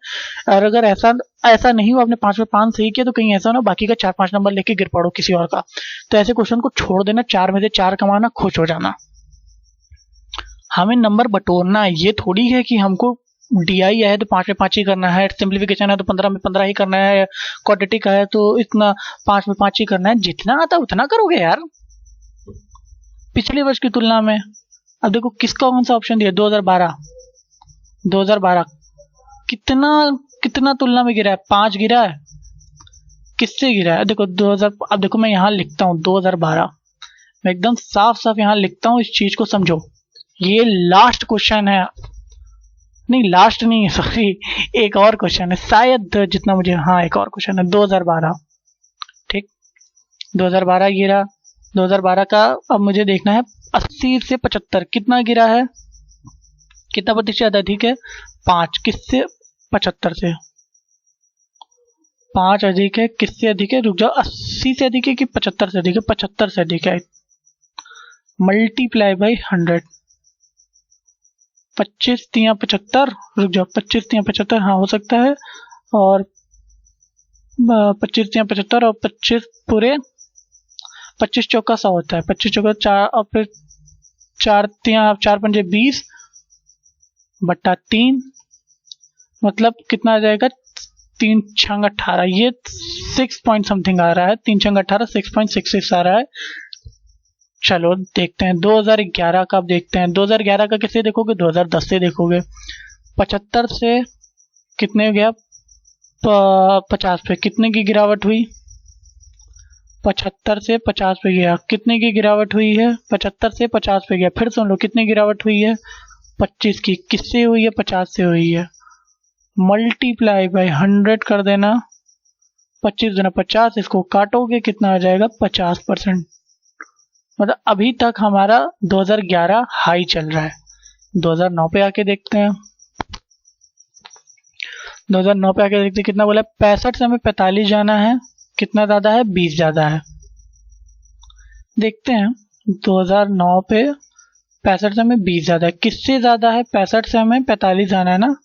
और अगर ऐसा नहीं हो, आपने 5 में 5 सही किया, तो कहीं ऐसा ना बाकी का 4-5 नंबर लेके गिर पड़ो किसी और का। तो ऐसे क्वेश्चन को छोड़ देना, 4 में से 4 कमाना, खुश हो जाना। हमें नंबर बटोरना है, ये थोड़ी है कि हमको DI है तो 5 में 5 ही करना है, सिंप्लीफिकेशन है तो 15 में 15 ही करना है, क्वाड्रेटिक है तो इतना 5 में 5 ही करना है। जितना आता उतना करोगे यार पिछले वर्ष की तुलना में। अब देखो किसका कौन सा ऑप्शन दिया? 2012 कितना तुलना में गिरा है? 5 गिरा है। किससे गिरा है? देखो 2000, अब देखो मैं यहाँ लिखता हूँ 2012, मैं एकदम साफ साफ यहाँ लिखता हूँ, इस चीज को समझो। ये लास्ट क्वेश्चन है, नहीं लास्ट नहीं है, सॉरी, एक और क्वेश्चन है शायद, जितना मुझे, हाँ एक और क्वेश्चन है 2012। ठीक, 2012 गिरा। 2012 का अब मुझे देखना है 80 से 75 कितना गिरा है, कितना प्रतिशत अधिक है? 5। किससे? 75 से। 5 अधिक है, किससे अधिक है? रुक जाओ, 80 से अधिक है कि 75 से अधिक है? 75 से अधिक है। मल्टीप्लाई बाई 100, 25 3 75, रुक जाओ 25 3 75, हाँ हो सकता है। और 25 3 75 और 25 पूरे 25 चौका 100 होता है। 25 चौका 4 और फिर 4 5 20 बट्टा 3, मतलब कितना आ जाएगा? 3 6 18, ये 6 पॉइंट समथिंग आ रहा है। 3 6 18, 6.66 आ रहा है। चलो देखते हैं 2011 का। अब देखते हैं 2011 का किससे देखोगे? 2010 से देखोगे। 75 से कितने गया? 50 पे कितने की गिरावट हुई? 75 से 50 पे गया, कितने की गिरावट हुई है? 75 से 50 पे गया। फिर सुन लो कितनी गिरावट हुई है? 25 की। किससे हुई है? 50 से हुई है। मल्टीप्लाई बाय 100 कर देना, 25 गुना 50, इसको काटोगे कितना आ जाएगा? 50%। मतलब अभी तक हमारा 2011 हाई चल रहा है। 2009 पे आके देखते हैं। 2009 पे आके देखते हैं कितना बोला? 65 से हमें 45 जाना है। कितना ज्यादा है? 20 ज्यादा है। देखते हैं 2009 पे 65 से हमें 20 ज्यादा है। किससे ज्यादा है? 65 से हमें 45 जाना है ना।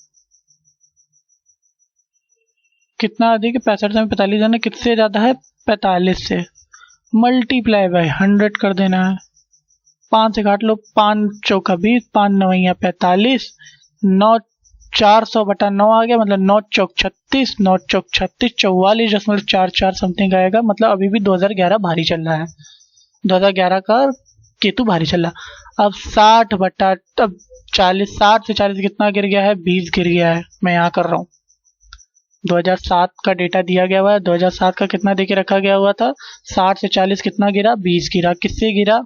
कितना अधिक है? 65 से हमें 45 जाना है। किससे ज्यादा है? 45 से। मल्टीप्लाई बाय 100 कर देना है। 5 से काट लो, 5 चौका 20, 5 नवैया 45, 9 400 बटा 9 आ गया, मतलब 9 चौक 36, 9 चौक 36, 44.44 समथिंग आएगा। मतलब अभी भी 2011 भारी चल रहा है, 2011 का केतु भारी चल रहा। अब 60 बटा अब 40, 60 से 40 कितना गिर गया है, 20 गिर गया है। मैं यहाँ कर रहा हूँ, 2007 का डेटा दिया गया हुआ है। 2007 का कितना देके रखा गया हुआ था, 60 से 40 कितना गिरा, 20 गिरा। किससे गिरा,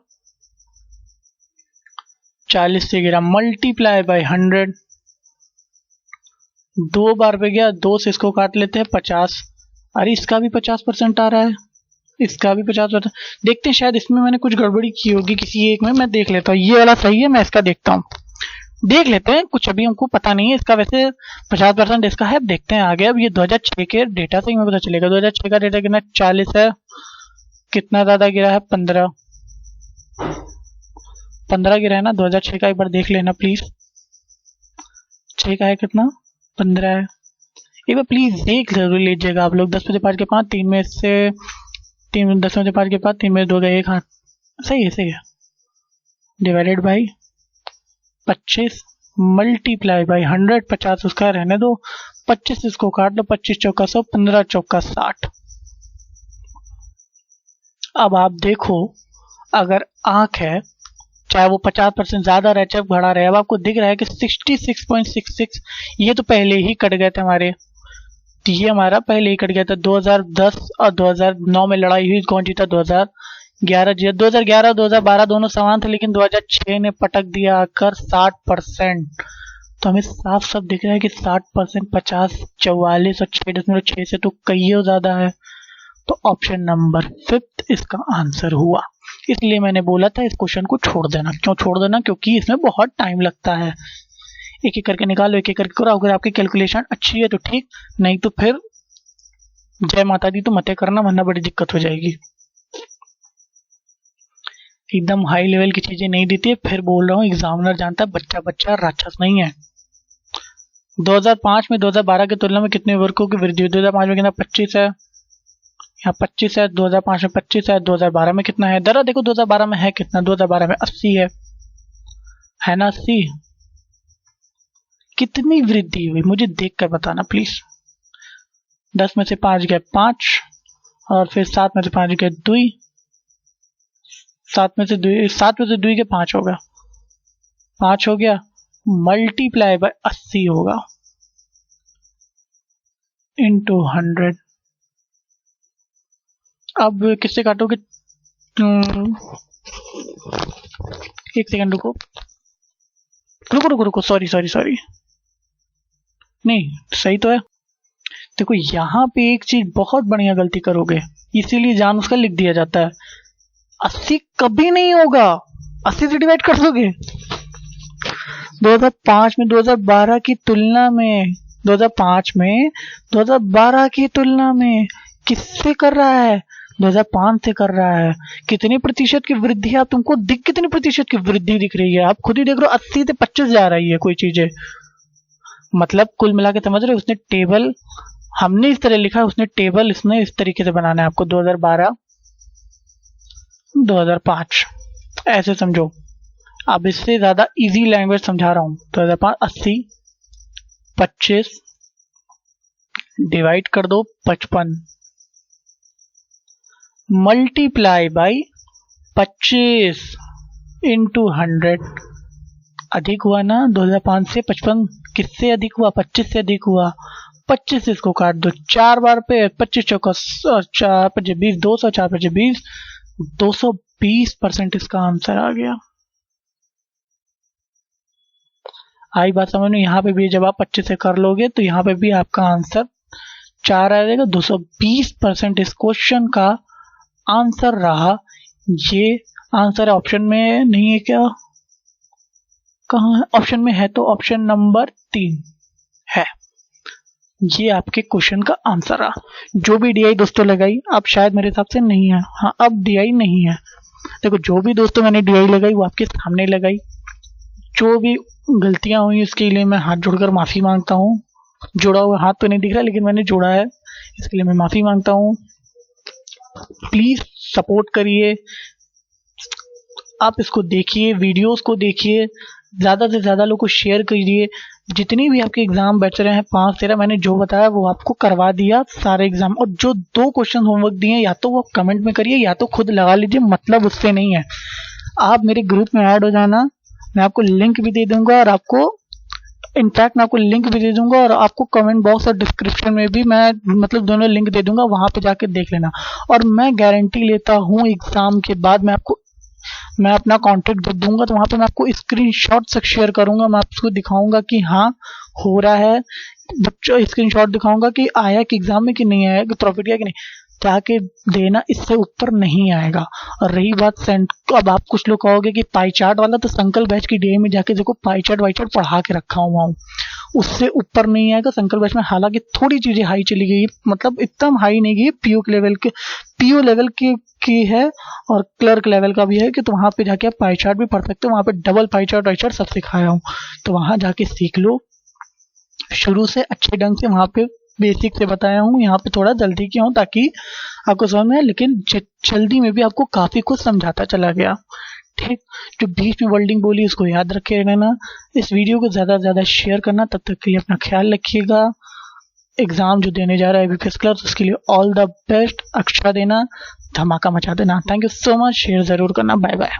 40 से गिरा। मल्टीप्लाई बाय 100, 2 बार पे गया, 2 से इसको काट लेते हैं 50। अरे इसका भी 50% आ रहा है, इसका भी 50%। देखते हैं, शायद इसमें मैंने कुछ गड़बड़ी की होगी किसी एक में। मैं देख लेता हूँ, ये वाला सही है, मैं इसका देखता हूँ, देख लेते हैं। कुछ अभी हमको पता नहीं है इसका, वैसे 50% इसका है। अब देखते हैं आगे। अब ये 2006 के डेटा से ही हमें पता चलेगा। 2006 का डेटा कितना, 40 है। कितना ज्यादा गिरा है, 15 गिरा है ना। 2006 का एक बार देख लेना प्लीज, 6 का है कितना, 15 है। एक बार प्लीज देख जरूर लीजिएगा आप लोग। 10 में से 5 के 5, 3 में से 3, 10 में से 5 के 5, 3 में से 2 गए 1 हाथ। सही है, सही है। डिवाइडेड बाई 25, मल्टीप्लाई बाई 100, 50 उसका रहने दो, 25 इसको काट दो, 25 चौका 100, 15 चौका 60। अब आप देखो, अगर आंख है, चाहे वो 50% ज्यादा रहे चाहे बढ़ा रहे, अब आपको दिख रहा है कि 66.66 ये तो पहले ही कट गए थे हमारे। तो ये हमारा पहले ही कट गया था। 2010 और 2009 में लड़ाई हुई, कौन जीता, 2011 जीता। 2011 2012 दोनों समान थे, लेकिन 2006 ने पटक दिया आकर 60%। तो हमें साफ साफ दिख रहा है कि 60%, 50, 44 और 6.6 से तो कई ज्यादा है। तो ऑप्शन नंबर 5 इसका आंसर हुआ। इसलिए मैंने बोला था इस क्वेश्चन को छोड़ देना। क्यों छोड़ देना, क्योंकि इसमें बहुत टाइम लगता है। एक एक करके निकालो, एक एक करके करो। अगर आपकी कैलकुलेशन अच्छी है तो ठीक, नहीं तो फिर जय माता दी तो मते करना, वरना बड़ी दिक्कत हो जाएगी। एकदम हाई लेवल की चीजें नहीं देती है। फिर बोल रहा हूँ, एग्जामिनर जानता है बच्चा बच्चा राक्षस नहीं है। 2005 में 2012 की तुलना में कितने वर्गों की वृद्धि हुई। 2005 में कितना, 25 है, यहाँ 25 है। 2005 में 25 है, 2012 में कितना है, जरा देखो 2012 में है कितना, 2012 में 80 है ना, 80। कितनी वृद्धि हुई मुझे देख कर बताना प्लीज। 10 में से 5 गए 5, और फिर 7 में से 5 गए 2, 7 में से 2 के 5 होगा, 5 हो गया। मल्टीप्लाई बाय 80 होगा, इंटू 100। अब किससे काटोगे, एक सेकंड रुको रुको रुको रुको, सॉरी सॉरी सॉरी, नहीं सही तो है। देखो यहाँ पे एक चीज बहुत बढ़िया गलती करोगे, इसीलिए जान उसका लिख दिया जाता है। 80 कभी नहीं होगा, 80 से डिवाइड कर दोगे। 2005 में 2012 की तुलना में, 2005 में 2012 की तुलना में किससे कर रहा है, 2005 से कर रहा है। कितनी प्रतिशत की वृद्धि है, तुमको कितनी प्रतिशत की वृद्धि दिख रही है, आप खुद ही देख रहे हो। 80 से 25 जा रही है कोई चीजें, मतलब कुल मिला के समझ रहे हो। उसने टेबल, हमने इस तरह लिखा है, उसने टेबल इसने इस तरीके से बनाना है आपको। 2012 2005 ऐसे समझो। अब इससे ज्यादा इजी लैंग्वेज समझा रहा हूं। 2005 80, 25 डिवाइड कर दो 55, मल्टीप्लाई बाई 25 इंटू 100। अधिक हुआ ना, 2005 से 55 किससे अधिक हुआ, 25 से अधिक हुआ। 25 इसको काट दो 4 बार पे, 25 चौका 4 25 20, 200, 4 25 20, 220% इसका आंसर आ गया। आई बात समझ में। यहाँ पे भी जब आप 25 से कर लोगे तो यहाँ पे भी आपका आंसर 4 आ जाएगा। 220% इस क्वेश्चन का आंसर रहा। ये आंसर ऑप्शन में नहीं है क्या, कहाँ है, ऑप्शन में है, तो ऑप्शन नंबर 3 है। ये आपके क्वेश्चन का आंसर रहा। जो भी डीआई दोस्तों लगाई, अब शायद मेरे हिसाब से नहीं है, हाँ अब डीआई नहीं है। देखो जो भी दोस्तों मैंने डीआई लगाई वो आपके सामने लगाई। जो भी गलतियां हुई उसके लिए मैं हाथ जोड़कर माफी मांगता हूँ। जोड़ा हुआ हाथ तो नहीं दिख रहा, लेकिन मैंने जोड़ा है, इसके लिए मैं माफी मांगता हूँ। प्लीज सपोर्ट करिए, आप इसको देखिए, वीडियोस को देखिए, ज़्यादा से ज़्यादा लोग को शेयर करिए। जितनी भी आपके एग्जाम बच रहे हैं 5-13, मैंने जो बताया वो आपको करवा दिया सारे एग्जाम। और जो 2 क्वेश्चन होमवर्क दिए या तो वो कमेंट में करिए या तो खुद लगा लीजिए, मतलब उससे नहीं है। आप मेरे ग्रुप में ऐड हो जाना, मैं आपको लिंक भी दे दूंगा और आपको इनफैक्ट मैं आपको लिंक भी दे दूंगा और आपको कमेंट बॉक्स और डिस्क्रिप्शन में भी मैं मतलब दोनों लिंक दे दूंगा, वहां पे जाके देख लेना। और मैं गारंटी लेता हूँ एग्जाम के बाद मैं अपना कॉन्टेक्ट दे दूंगा, तो वहां पे मैं आपको स्क्रीनशॉट से शेयर करूंगा, मैं आपको दिखाऊंगा कि हाँ हो रहा है, बच्चों स्क्रीनशॉट दिखाऊंगा कि आया कि एग्जाम में कि नहीं आया, कि प्रॉफिट किया कि नहीं, जाके देना, इससे ऊपर नहीं आएगा। और रही बात सेंट, अब आप कुछ लोग कहोगे कि पाई चार्ट वाला, तो संकल बैच की डीआई में जाके देखो, पाई चार्ट वाई चार्ट पढ़ा के रखा हुआ हूँ, उससे ऊपर नहीं आएगा संकल बैच में। हालांकि थोड़ी चीजें हाई चली गई, मतलब एकदम हाई नहीं गई, पीओ लेवल की है और क्लर्क लेवल का भी है, कि तो वहां पे जाके आप पाई चार्ट भी पढ़ सकते हो, वहां पे double pie chart Y chart सब सिखाया हूँ, तो वहां जाके सीख लो शुरू से अच्छे ढंग से। वहां पे बेसिक से बताया हूँ, यहाँ पे थोड़ा जल्दी किया हूँ ताकि आपको समझ में आए, लेकिन जल्दी में भी आपको काफी कुछ समझाता चला गया। ठीक, जो बीच में वर्डिंग बोली उसको याद रखे रहना, इस वीडियो को ज्यादा से ज्यादा शेयर करना। तब तक के लिए अपना ख्याल रखिएगा। एग्जाम जो देने जा रहा है बीपीएस क्लर्क, उसके लिए ऑल द बेस्ट। अच्छा देना, धमाका मचा देना। Thank you so much, share जरूर करना। Bye bye.